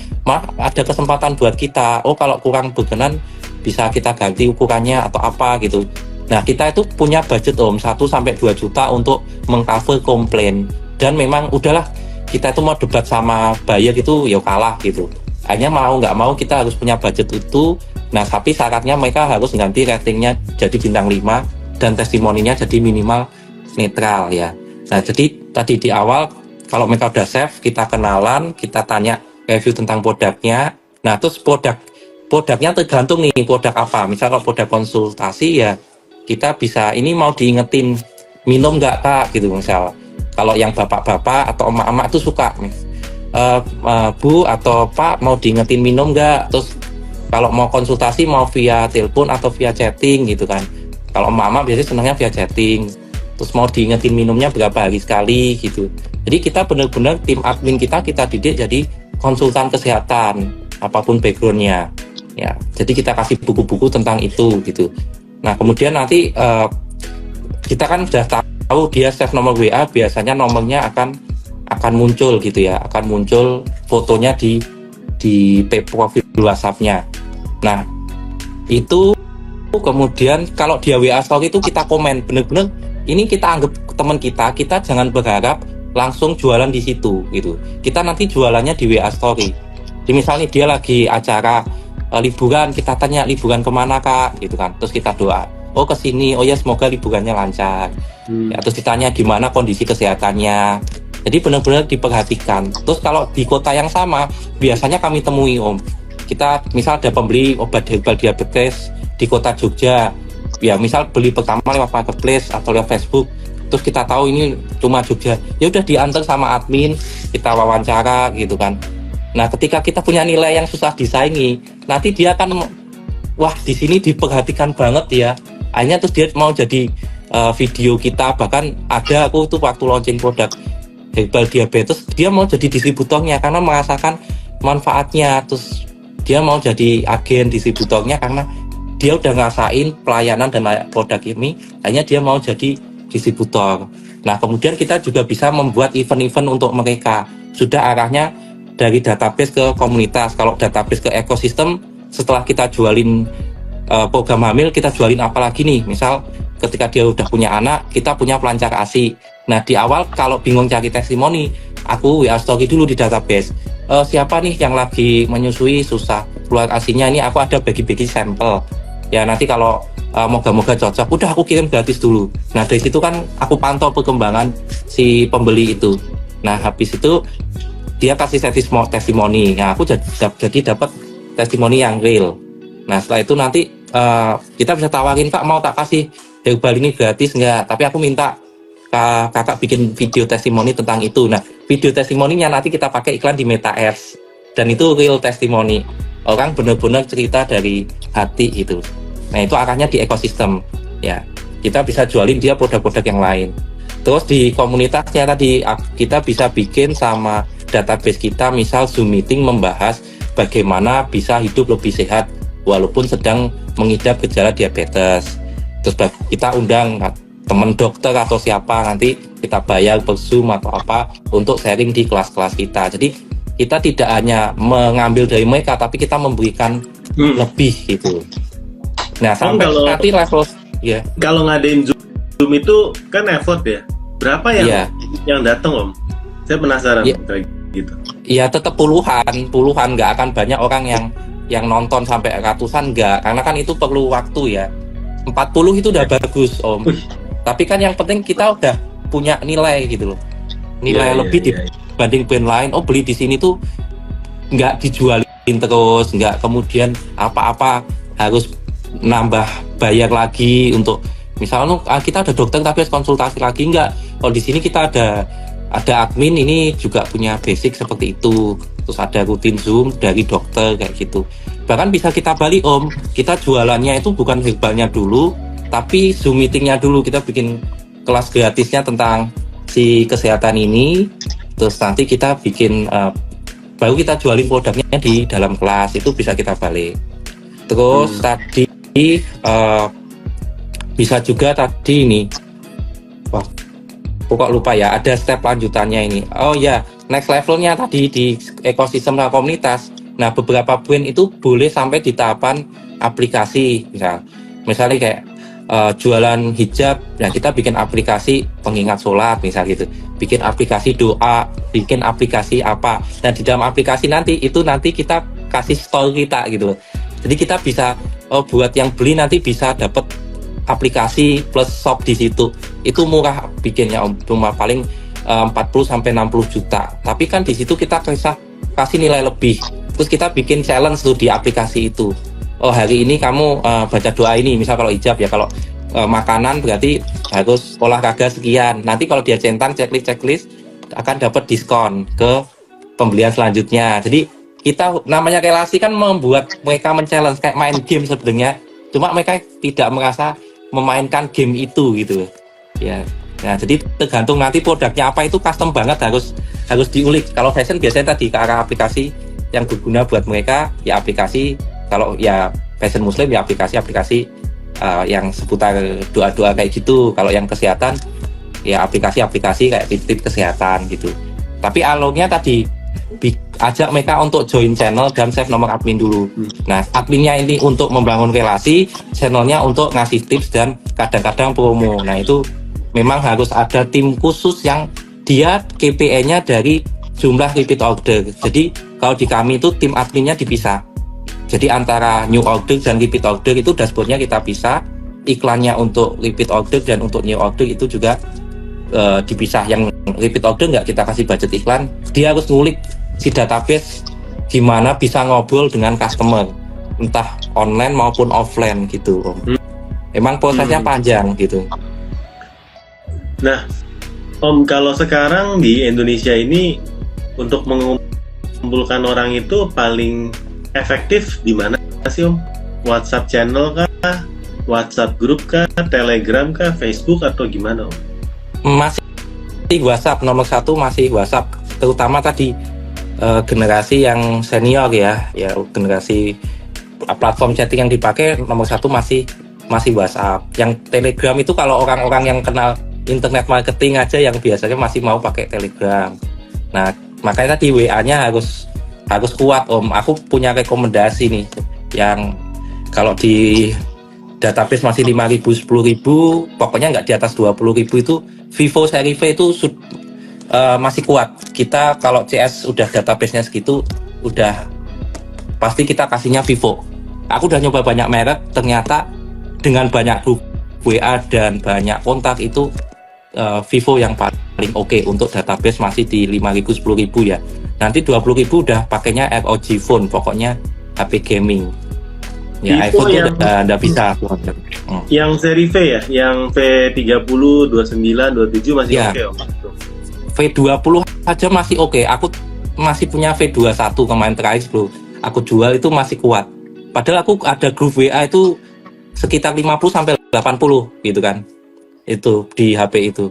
ada kesempatan buat kita. Oh, kalau kurang berkenan bisa kita ganti ukurannya atau apa gitu. Nah, kita itu punya budget Om 1-2 juta untuk mengcover komplain. Dan memang udahlah, kita itu mau debat sama buyer itu ya kalah gitu. Hanya mau nggak mau kita harus punya budget itu. Nah, tapi syaratnya mereka harus ganti ratingnya jadi bintang 5 dan testimoninya jadi minimal netral ya. Nah, jadi tadi di awal kalau mereka udah save, kita kenalan, kita tanya review tentang produknya. Nah, terus produknya tergantung nih produk apa. Misal kalau produk konsultasi ya kita bisa, ini mau diingetin minum nggak Kak gitu misal. Kalau yang bapak-bapak atau emak-emak itu suka nih, Bu atau Pak mau diingetin minum nggak. Terus kalau mau konsultasi mau via telepon atau via chatting gitu kan. Kalau emak-emak biasanya senangnya via chatting. terus mau diingetin minumnya berapa hari sekali gitu. Jadi kita benar-benar tim admin kita didik jadi konsultan kesehatan apapun backgroundnya ya. Jadi kita kasih buku-buku tentang itu gitu. Nah kemudian nanti kita kan sudah tahu dia save nomor WA, biasanya nomornya akan muncul gitu ya, akan muncul fotonya di profil WhatsApp-nya. Nah itu kemudian kalau dia WA story itu kita komen, bener-bener ini kita anggap teman kita jangan berharap langsung jualan di situ gitu. Kita nanti jualannya di WA story. Jadi misalnya dia lagi acara liburan, kita tanya liburan kemana kak gitu kan, terus kita doa, oh ke sini, oh ya semoga liburannya lancar. Ya, terus ditanya gimana kondisi kesehatannya. Jadi benar-benar diperhatikan. Terus kalau di kota yang sama biasanya kami temui Om, kita misal ada pembeli obat herbal diabetes di kota Jogja, ya misal beli pertama lewat marketplace atau lewat Facebook, terus kita tahu ini cuma Jogja, ya udah diantar sama admin, kita wawancara gitu kan. Nah ketika kita punya nilai yang susah disaingi, nanti dia akan wah di sini diperhatikan banget ya, akhirnya terus dia mau jadi video kita. Bahkan ada aku tuh waktu launching produk herbal diabetes, dia mau jadi distributornya karena merasakan manfaatnya, terus dia mau jadi agen distributornya karena dia udah ngerasain pelayanan dan produk ini, akhirnya dia mau jadi distributor. Nah kemudian kita juga bisa membuat event-event untuk mereka, sudah arahnya dari database ke komunitas. Kalau database ke ekosistem, setelah kita jualin program hamil, kita jualin apa lagi nih, misal ketika dia udah punya anak, kita punya pelancar ASI. Nah di awal kalau bingung cari testimoni, aku WA story dulu di database, siapa nih yang lagi menyusui susah keluar ASInya, ini aku ada bagi-bagi sampel ya, nanti kalau moga-moga cocok, udah aku kirim gratis dulu. Nah dari situ kan aku pantau perkembangan si pembeli itu. Nah habis itu dia kasih testimoni, nah aku jadi dapat testimoni yang real. Nah setelah itu nanti kita bisa tawarin, kak mau tak kasih herbal ini gratis nggak, tapi aku minta kakak bikin video testimoni tentang itu. Nah video testimoninya nanti kita pakai iklan di Meta Ads, dan itu real testimoni, orang benar-benar cerita dari hati itu. Nah itu arahnya di ekosistem ya, kita bisa jualin dia produk-produk yang lain. Terus di komunitasnya tadi kita bisa bikin sama database kita, misal Zoom meeting membahas bagaimana bisa hidup lebih sehat walaupun sedang mengidap gejala diabetes. Terus kita undang teman dokter atau siapa, nanti kita bayar per Zoom atau apa untuk sharing di kelas-kelas kita. Jadi kita tidak hanya mengambil dari mereka, tapi kita memberikan lebih gitu. Nah sampai nanti level ya. Kalau ngadain Zoom itu kan effort ya. Berapa yang datang Om? Saya penasaran kayak gitu. Iya tetap puluhan nggak akan banyak orang yang nonton sampai ratusan, nggak, karena kan itu perlu waktu ya. 40 itu udah bagus Om. Tapi kan yang penting kita udah punya nilai gitu loh. Nilai lebih dibanding brand lain. Oh beli di sini tuh nggak dijualin terus, nggak kemudian apa-apa harus nambah bayar lagi untuk misalnya kita ada dokter tapi harus konsultasi lagi, enggak. Kalau di sini kita ada admin, ini juga punya basic seperti itu, terus ada rutin Zoom dari dokter kayak gitu. Bahkan bisa kita balik Om, kita jualannya itu bukan herbalnya dulu, tapi Zoom meetingnya dulu, kita bikin kelas gratisnya tentang si kesehatan ini, terus nanti kita bikin baru kita jualin produknya di dalam kelas, itu bisa kita balik. Terus tadi bisa juga tadi ini, wah kok lupa ya, ada step lanjutannya ini. Oh ya, next levelnya tadi di ekosistem komunitas. Nah beberapa brand itu boleh sampai di tahapan aplikasi, misalnya kayak jualan hijab, nah kita bikin aplikasi pengingat sholat misal gitu, bikin aplikasi doa, bikin aplikasi apa. Nah di dalam aplikasi nanti kita kasih story kita gitu loh. Jadi kita bisa buat yang beli nanti bisa dapat aplikasi plus shop di situ. Itu murah bikinnya Om, cuma paling 40 sampai 60 juta. Tapi kan di situ kita bisa kasih nilai lebih. Terus kita bikin challenge tuh di aplikasi itu. Oh hari ini kamu baca doa ini, misal kalau hijab ya, kalau makanan berarti harus olahraga sekian. Nanti kalau dia centang checklist akan dapat diskon ke pembelian selanjutnya. Jadi kita namanya relasi kan membuat mereka men-challenge kayak main game sebenarnya, cuma mereka tidak merasa memainkan game itu gitu. Ya. Nah, jadi tergantung nanti produknya apa itu custom banget, harus diulik. Kalau fashion biasanya tadi ke arah aplikasi yang berguna buat mereka, ya aplikasi. Kalau ya fashion muslim ya aplikasi yang seputar doa-doa kayak gitu. Kalau yang kesehatan ya aplikasi kayak tip-tip kesehatan gitu. Tapi alurnya tadi ajak mereka untuk join channel dan save nomor admin dulu. Nah, adminnya ini untuk membangun relasi, channelnya untuk ngasih tips dan kadang-kadang promo. Nah, itu memang harus ada tim khusus yang dia KPI-nya dari jumlah repeat order. Jadi kalau di kami itu tim adminnya dipisah. Jadi antara new order dan repeat order itu dashboardnya kita pisah. Iklannya untuk repeat order dan untuk new order itu juga dipisah. Yang repeat order nggak kita kasih budget iklan. Dia harus ngulik si database gimana bisa ngobrol dengan customer, entah online maupun offline gitu, Om. Emang prosesnya panjang gitu. Nah, Om, kalau sekarang di Indonesia ini untuk mengumpulkan orang itu paling efektif di mana sih, Om? WhatsApp channel kah? WhatsApp grup kah? Telegram kah? Facebook atau gimana, Om? Masih WhatsApp, nomor satu masih WhatsApp. Terutama tadi generasi yang senior ya generasi platform chatting yang dipakai nomor satu masih WhatsApp. Yang Telegram itu kalau orang-orang yang kenal internet marketing aja yang biasanya masih mau pakai Telegram. Nah, makanya tadi WA-nya harus kuat, Om. Aku punya rekomendasi nih yang kalau di database masih 5.000, 10.000, pokoknya nggak di atas 20.000 itu Vivo seri V itu masih kuat. Kita kalau CS udah database-nya segitu, udah pasti kita kasihnya Vivo. Aku udah nyoba banyak merek, ternyata dengan banyak grup WA dan banyak kontak itu Vivo yang paling oke untuk database masih di 5.000, 10.000 ya. Nanti 20.000 udah pakainya ROG Phone, pokoknya HP gaming. Ya, Vivo iPhone tuh udah bisa. Yang seri V ya, yang V30, 29, 27 masih ya. oke, Om. V20 aja masih oke. Aku masih punya V21 kemarin terakhir sebelum aku jual itu masih kuat. Padahal aku ada grup WA itu sekitar 50 sampai 80 gitu kan. Itu di HP itu.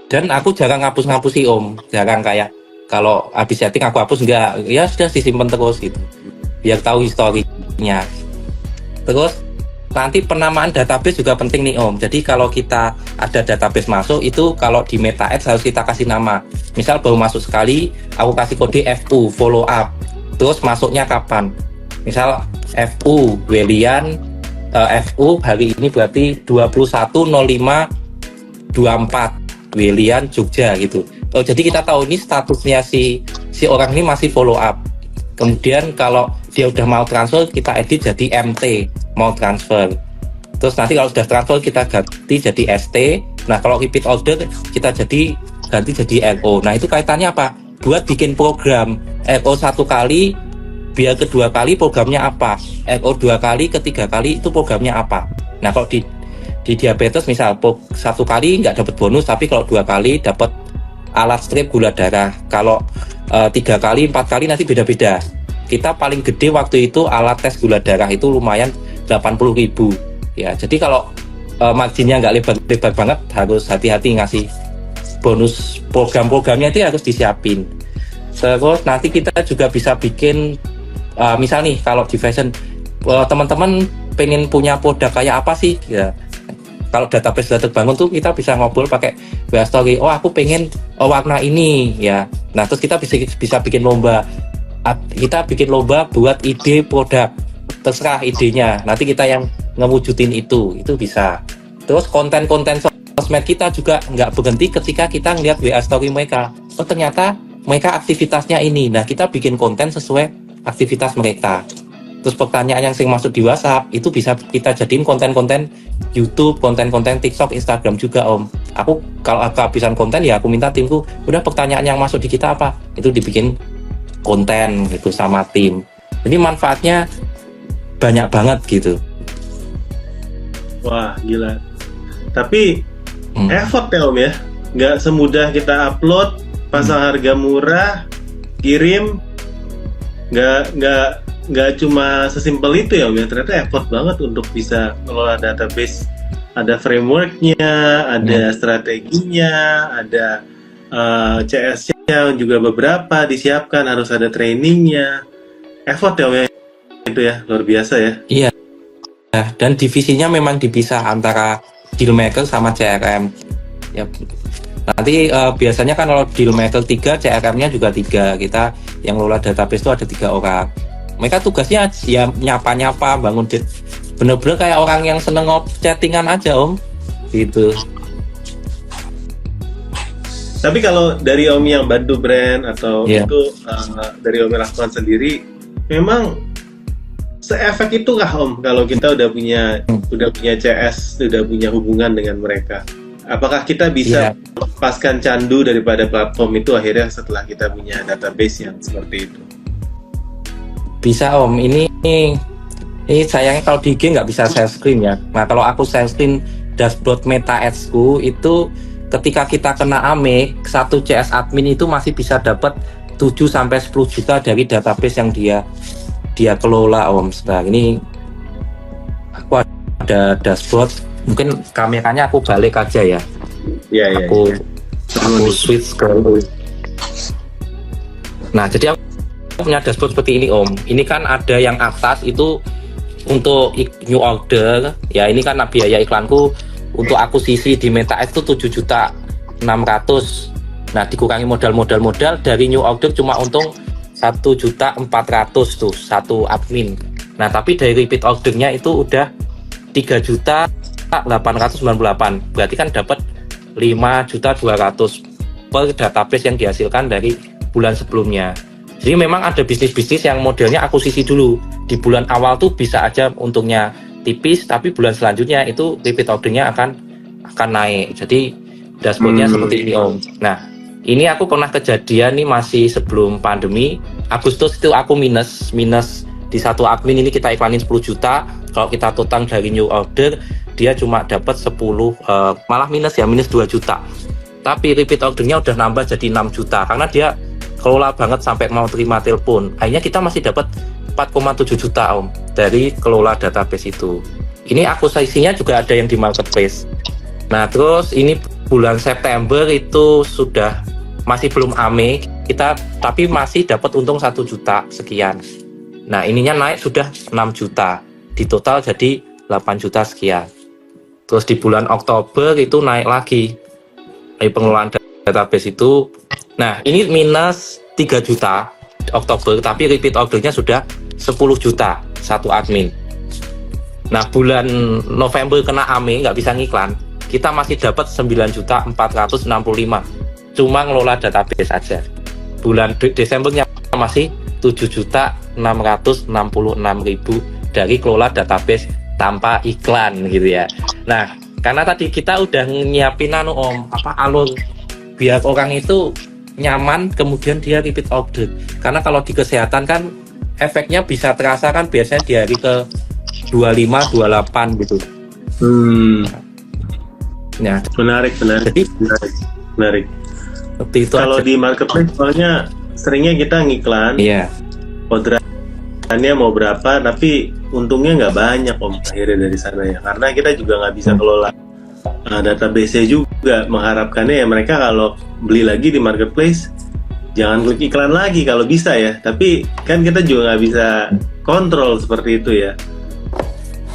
Dan aku jarang ngapus-ngapusi, Om. Jarang kayak kalau habis setting aku hapus, enggak. Ya sudah disimpan terus gitu. Biar tahu historinya. Terus nanti penamaan database juga penting nih, Om. Jadi kalau kita ada database masuk itu kalau di meta ads harus kita kasih nama. Misal baru masuk sekali, aku kasih kode FU follow up. Terus masuknya kapan? Misal FU Welian FU hari ini berarti 21.05.24 Welian Jogja gitu. Oh, jadi kita tahu ini statusnya si orang ini masih follow up. Kemudian kalau dia udah mau transfer kita edit jadi MT mau transfer. Terus nanti kalau sudah transfer kita ganti jadi ST. Nah kalau repeat order kita ganti jadi RO. Nah itu kaitannya apa? Buat bikin program RO satu kali biar kedua kali programnya apa, RO 2 kali, ketiga kali itu programnya apa. Nah kalau di diabetes misal satu kali nggak dapat bonus, tapi kalau 2 kali dapat alat strip gula darah. Kalau 3 kali, 4 kali nanti beda-beda. Kita paling gede waktu itu alat tes gula darah itu lumayan 80.000 ya. Jadi kalau marginnya nggak lebar-lebar banget, harus hati-hati ngasih bonus. Program-programnya itu harus disiapin. Terus nanti kita juga bisa bikin misal nih kalau di fashion teman-teman pengen punya produk kayak apa sih ya, kalau database sudah terbangun tuh kita bisa ngobrol pakai WA Story. Oh aku pengen warna ini ya. Nah terus kita bisa bikin lomba. Kita bikin lomba buat ide produk, terserah idenya, nanti kita yang ngewujudin itu bisa. Terus konten-konten sosmed kita juga nggak berhenti ketika kita ngeliat WA Story mereka. Oh ternyata mereka aktivitasnya ini. Nah kita bikin konten sesuai aktivitas mereka. Terus pertanyaan yang sering masuk di WhatsApp itu bisa kita jadiin konten-konten YouTube, konten-konten TikTok, Instagram juga, Om. Aku kalau kehabisan konten ya aku minta timku, udah pertanyaan yang masuk di kita apa? Itu dibikin konten gitu sama tim. Jadi manfaatnya banyak banget gitu. Wah gila. Tapi effort ya, Om ya. Nggak semudah kita upload, pasang harga murah, kirim. Nggak cuma sesimpel itu ya, Om ya. Ternyata effort banget untuk bisa ngelola database ada frameworknya, ada strateginya, ada CS-nya juga beberapa disiapkan, harus ada trainingnya, effort ya Om, ya. Itu ya luar biasa ya. Iya. Nah, dan divisinya memang dipisah antara dealmaker sama CRM. Ya. Nanti biasanya kan kalau dealmaker 3, CRM-nya juga 3. Kita yang lola database itu ada 3 orang. Mereka tugasnya ya nyapa-nyapa, bangun bener-bener kayak orang yang seneng chattingan aja Om. Gitu. Tapi kalau dari Om yang bantu brand atau itu dari Om yang lakukan sendiri, memang se-efek itu kah Om kalau kita udah punya CS, udah punya hubungan dengan mereka? Apakah kita bisa melepaskan candu daripada platform itu akhirnya setelah kita punya database yang seperti itu? Bisa Om, ini sayangnya kalau di IG nggak bisa share screen ya. Nah kalau aku share screen dashboard Meta Ads ku itu ketika kita kena AME, satu CS admin itu masih bisa dapat 7-10 juta dari database yang dia kelola Om. Nah ini aku ada dashboard, mungkin kameranya aku balik aja ya. Aku switch ke. Nah jadi aku punya dashboard seperti ini Om. Ini kan ada yang atas itu untuk new order ya, ini kan biaya iklanku untuk akuisisi di Meta Ads itu 7.600.000. Nah dikurangi modal dari new order cuma untung 1.400.000 tuh satu admin. Nah tapi dari repeat ordernya itu udah 3.898, berarti kan dapat 5.200.000 per database yang dihasilkan dari bulan sebelumnya. Jadi memang ada bisnis-bisnis yang modelnya akuisisi dulu. Di bulan awal tuh bisa aja untungnya tipis, tapi bulan selanjutnya itu repeat ordernya akan naik. Jadi dashboardnya seperti ini Om. Nah ini aku pernah kejadian nih masih sebelum pandemi, Agustus itu aku minus di satu admin ini kita iklanin 10 juta. Kalau kita total dari new order dia cuma dapat 10, malah minus 2 juta. Tapi repeat ordernya udah nambah jadi 6 juta karena dia kelola banget sampai mau terima telepon. Akhirnya kita masih dapat 4,7 juta Om dari kelola database itu. Ini akuisisinya juga ada yang di marketplace. Nah terus ini bulan September itu sudah masih belum AME kita, tapi masih dapat untung 1 juta sekian. Nah ininya naik sudah 6 juta, di total jadi 8 juta sekian. Terus di bulan Oktober itu naik lagi dari pengelolaan database itu. Nah ini minus 3 juta Oktober, tapi repeat ordernya sudah 10 juta satu admin. Nah bulan November kena AME nggak bisa ngiklan, kita masih dapat 9.465.000 cuma ngelola database aja. Bulan Desembernya masih 7.666.000 dari kelola database tanpa iklan gitu ya. Nah karena tadi kita udah nyiapin Om, alur biar orang itu nyaman, kemudian dia repeat order. Karena kalau di kesehatan kan efeknya bisa terasa kan biasanya di hari ke 25, 28 gitu. Ya. Menarik. Jadi menarik. Seperti itu. Kalau di marketplace soalnya seringnya kita ngiklan. Iya. Orderannya mau berapa, tapi untungnya nggak banyak Om akhirnya dari sana ya. Karena kita juga nggak bisa kelola database juga. Mengharapkannya ya mereka kalau beli lagi di marketplace jangan klik iklan lagi kalau bisa ya. Tapi kan kita juga nggak bisa kontrol seperti itu ya.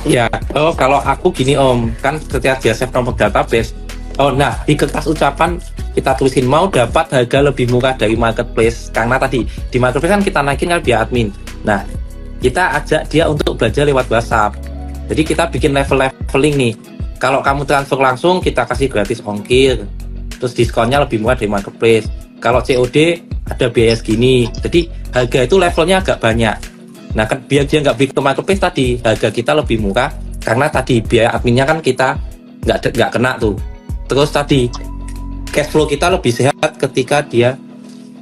Ya, kalau aku gini Om, kan ketika dia save nomor database, nah di kertas ucapan kita tulisin mau dapat harga lebih murah dari marketplace, karena tadi di marketplace kan kita naikin kan via admin. Nah, kita ajak dia untuk belajar lewat WhatsApp. Jadi kita bikin leveling nih. Kalau kamu transfer langsung kita kasih gratis ongkir, terus diskonnya lebih murah dari marketplace. Kalau COD ada biaya segini. Jadi harga itu levelnya agak banyak. Nah kan biar dia nggak beli ke marketplace tadi, harga kita lebih murah karena tadi biaya adminnya kan kita nggak kena tuh. Terus tadi cash flow kita lebih sehat ketika dia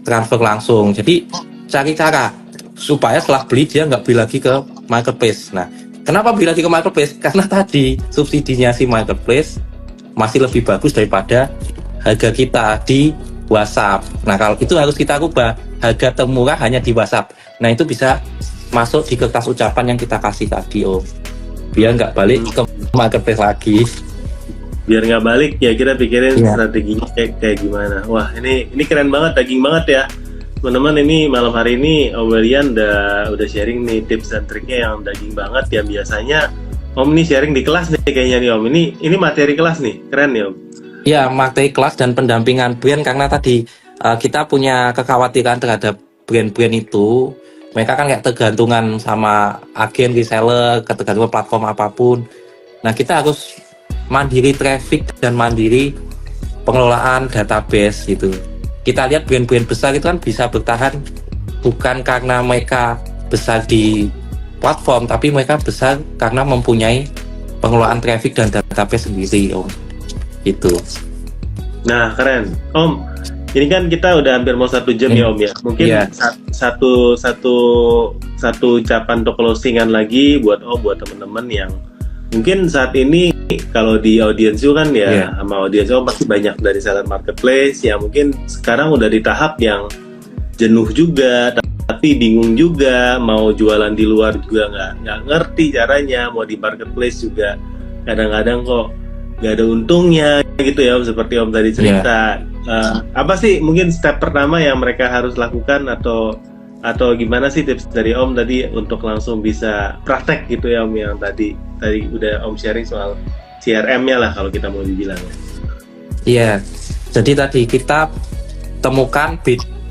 transfer langsung. Jadi cari cara supaya setelah beli dia nggak beli lagi ke marketplace. Nah kenapa beli lagi ke marketplace? Karena tadi subsidinya si marketplace masih lebih bagus daripada harga kita di WhatsApp. Nah kalau itu harus kita rubah, harga termurah hanya di WhatsApp. Nah itu bisa masuk di kertas ucapan yang kita kasih tadi Om, biar nggak balik ke marketplace lagi biar nggak balik ya kita pikirin Iya. strateginya kayak gimana. Wah ini keren banget, daging banget ya teman-teman. Ini malam hari ini Om William udah sharing nih tips dan triknya yang daging banget, yang biasanya Om ini sharing di kelas nih kayaknya nih Om. Ini materi kelas nih, keren nih Om. Ya, materi kelas dan pendampingan brand, karena tadi kita punya kekhawatiran terhadap brand-brand itu. Mereka kan kayak tergantungan sama agen, reseller, ketergantungan platform apapun. Nah, kita harus mandiri traffic dan mandiri pengelolaan database gitu. Kita lihat brand-brand besar itu kan bisa bertahan bukan karena mereka besar di platform, tapi mereka besar karena mempunyai pengelolaan traffic dan database sendiri, Om. Gitu. Nah keren Om, ini kan kita udah hampir mau 1 jam ya Om ya. Mungkin Iya. satu ucapan untuk closingan lagi buat Om, buat teman-teman yang mungkin saat ini kalau di audiens kan ya, Iya. sama audiens Om pasti banyak dari seller marketplace yang mungkin sekarang udah di tahap yang jenuh juga, tapi bingung juga, mau jualan di luar juga nggak ngerti caranya, mau di marketplace juga kadang-kadang kok nggak ada untungnya gitu ya Om, seperti Om tadi cerita. Apa sih mungkin step pertama yang mereka harus lakukan, atau gimana sih tips dari Om tadi untuk langsung bisa praktek gitu ya Om, yang tadi udah Om sharing soal CRM-nya lah kalau kita mau dibilang. Iya, jadi tadi kita temukan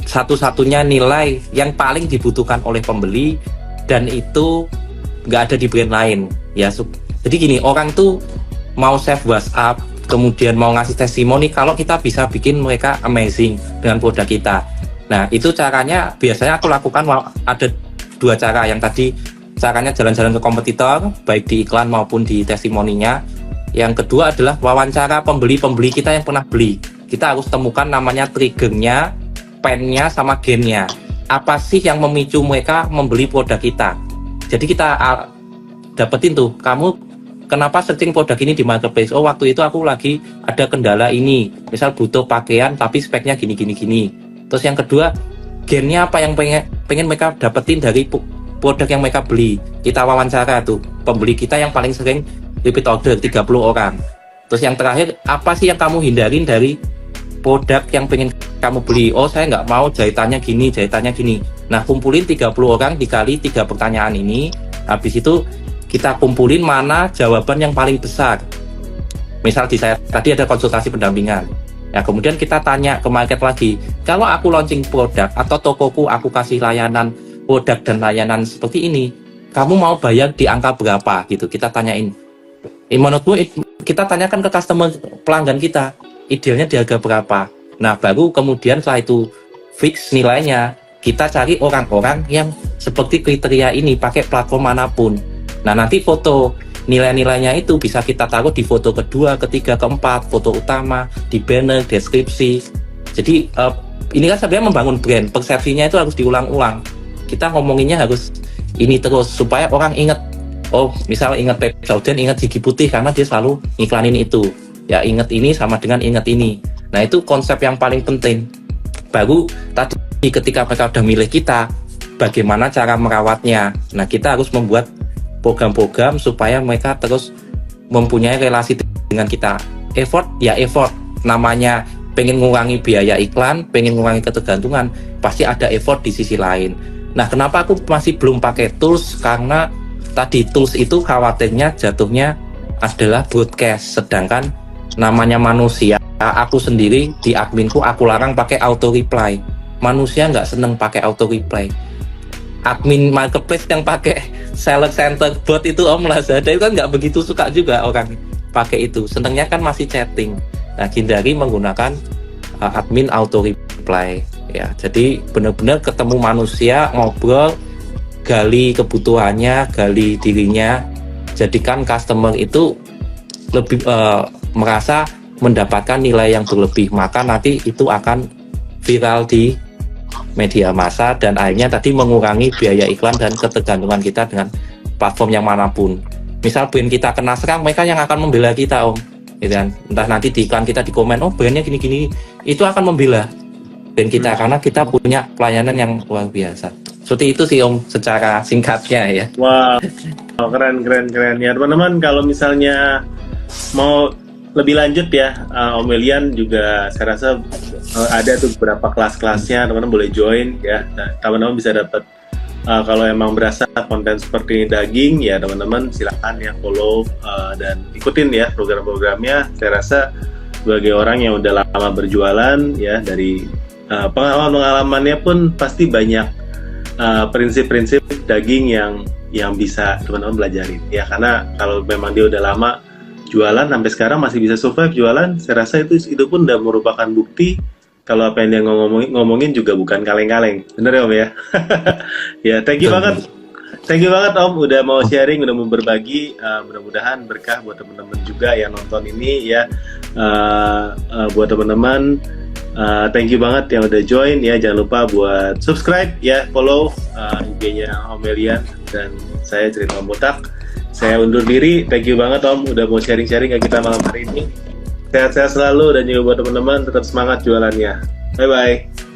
satu-satunya nilai yang paling dibutuhkan oleh pembeli, dan itu nggak ada di brand lain. Ya, jadi gini, orang tuh mau save WhatsApp, kemudian mau ngasih testimoni kalau kita bisa bikin mereka amazing dengan produk kita. Nah, itu caranya biasanya aku lakukan ada 2 cara. Yang tadi caranya jalan-jalan ke kompetitor, baik di iklan maupun di testimoninya. Yang kedua adalah wawancara pembeli-pembeli kita yang pernah beli. Kita harus temukan namanya triggernya, painnya, sama gainnya. Apa sih yang memicu mereka membeli produk kita? Jadi kita dapetin tuh, kamu kenapa searching produk ini di marketplace? Oh, waktu itu aku lagi ada kendala ini, misal butuh pakaian tapi speknya gini. Terus yang kedua, gainnya apa yang pengen mereka dapetin dari produk yang mereka beli. Kita wawancara tuh pembeli kita yang paling sering repeat order 30 orang. Terus yang terakhir, apa sih yang kamu hindarin dari produk yang pengen kamu beli? Oh, saya nggak mau jahitannya gini. Nah, kumpulin 30 orang dikali 3 pertanyaan ini. Habis itu kita kumpulin mana jawaban yang paling besar. Misal di saya tadi ada konsultasi pendampingan. Ya, kemudian kita tanya ke market lagi, kalau aku launching produk atau tokoku aku kasih layanan produk dan layanan seperti ini, kamu mau bayar di angka berapa gitu. Kita tanyain. Menurutmu, kita tanyakan ke customer pelanggan kita, idealnya di harga berapa. Nah, baru kemudian setelah itu fix nilainya, kita cari orang-orang yang seperti kriteria ini pakai platform manapun. Nah, nanti foto nilai-nilainya itu bisa kita taruh di foto kedua, ketiga, keempat, foto utama, di banner, deskripsi. Jadi ini kan sebenarnya membangun brand, persepsinya itu harus diulang-ulang. Kita ngomonginnya harus ini terus supaya orang ingat. Oh, misal ingat Pepsodent, ingat gigi putih karena dia selalu iklanin itu. Ya, ingat ini sama dengan ingat ini. Nah, itu konsep yang paling penting. Baru tadi ketika mereka udah milih kita, bagaimana cara merawatnya. Nah, kita harus membuat program-program supaya mereka terus mempunyai relasi dengan kita. Effort, namanya pengen ngurangi biaya iklan, pengen ngurangi ketergantungan, pasti ada effort di sisi lain. Nah, kenapa aku masih belum pakai tools? Karena tadi tools itu khawatirnya jatuhnya adalah broadcast, sedangkan namanya manusia, aku sendiri di adminku aku larang pakai auto reply. Manusia nggak seneng pakai auto reply. Admin marketplace yang pakai seller center bot itu Om Lazada itu kan nggak begitu suka juga orang pakai itu, senengnya kan masih chatting. Nah, hindari menggunakan admin auto reply ya. Jadi benar-benar ketemu manusia, ngobrol, gali kebutuhannya, gali dirinya, jadikan customer itu lebih merasa mendapatkan nilai yang berlebih, maka nanti itu akan viral di media massa dan akhirnya tadi mengurangi biaya iklan dan ketergantungan kita dengan platform yang manapun. Misal brand kita kena serang, mereka yang akan membela kita Om, gitu kan? Entah nanti di iklan kita di komen, oh brandnya gini-gini, itu akan membela brand kita karena kita punya pelayanan yang luar biasa. Seperti itu sih Om secara singkatnya ya. Wow, keren ya teman-teman. Kalau misalnya mau lebih lanjut ya, Om William juga saya rasa ada tuh beberapa kelas-kelasnya, teman-teman boleh join ya. Nah, teman-teman bisa dapat kalau emang berasa konten seperti ini daging ya, teman-teman silakan ya follow dan ikutin ya program-programnya. Saya rasa sebagai orang yang udah lama berjualan ya, dari pengalaman-pengalamannya pun pasti banyak prinsip-prinsip daging yang bisa teman-teman belajarin ya, karena kalau memang dia udah lama jualan sampai sekarang masih bisa survive jualan, saya rasa itu pun udah merupakan bukti kalau apa yang dia ngomongin juga bukan kaleng-kaleng, bener ya Om ya. Ya, thank you banget Om udah mau sharing, udah mau berbagi, mudah-mudahan berkah buat teman-teman juga yang nonton ini ya. Buat teman-teman, thank you banget yang udah join ya, jangan lupa buat subscribe ya, follow IG-nya Om William dan saya Cerita Om Botak. Saya undur diri, thank you banget Om udah mau sharing-sharing ke kita malam hari ini. Sehat-sehat selalu dan juga buat teman-teman tetap semangat jualannya. Bye-bye.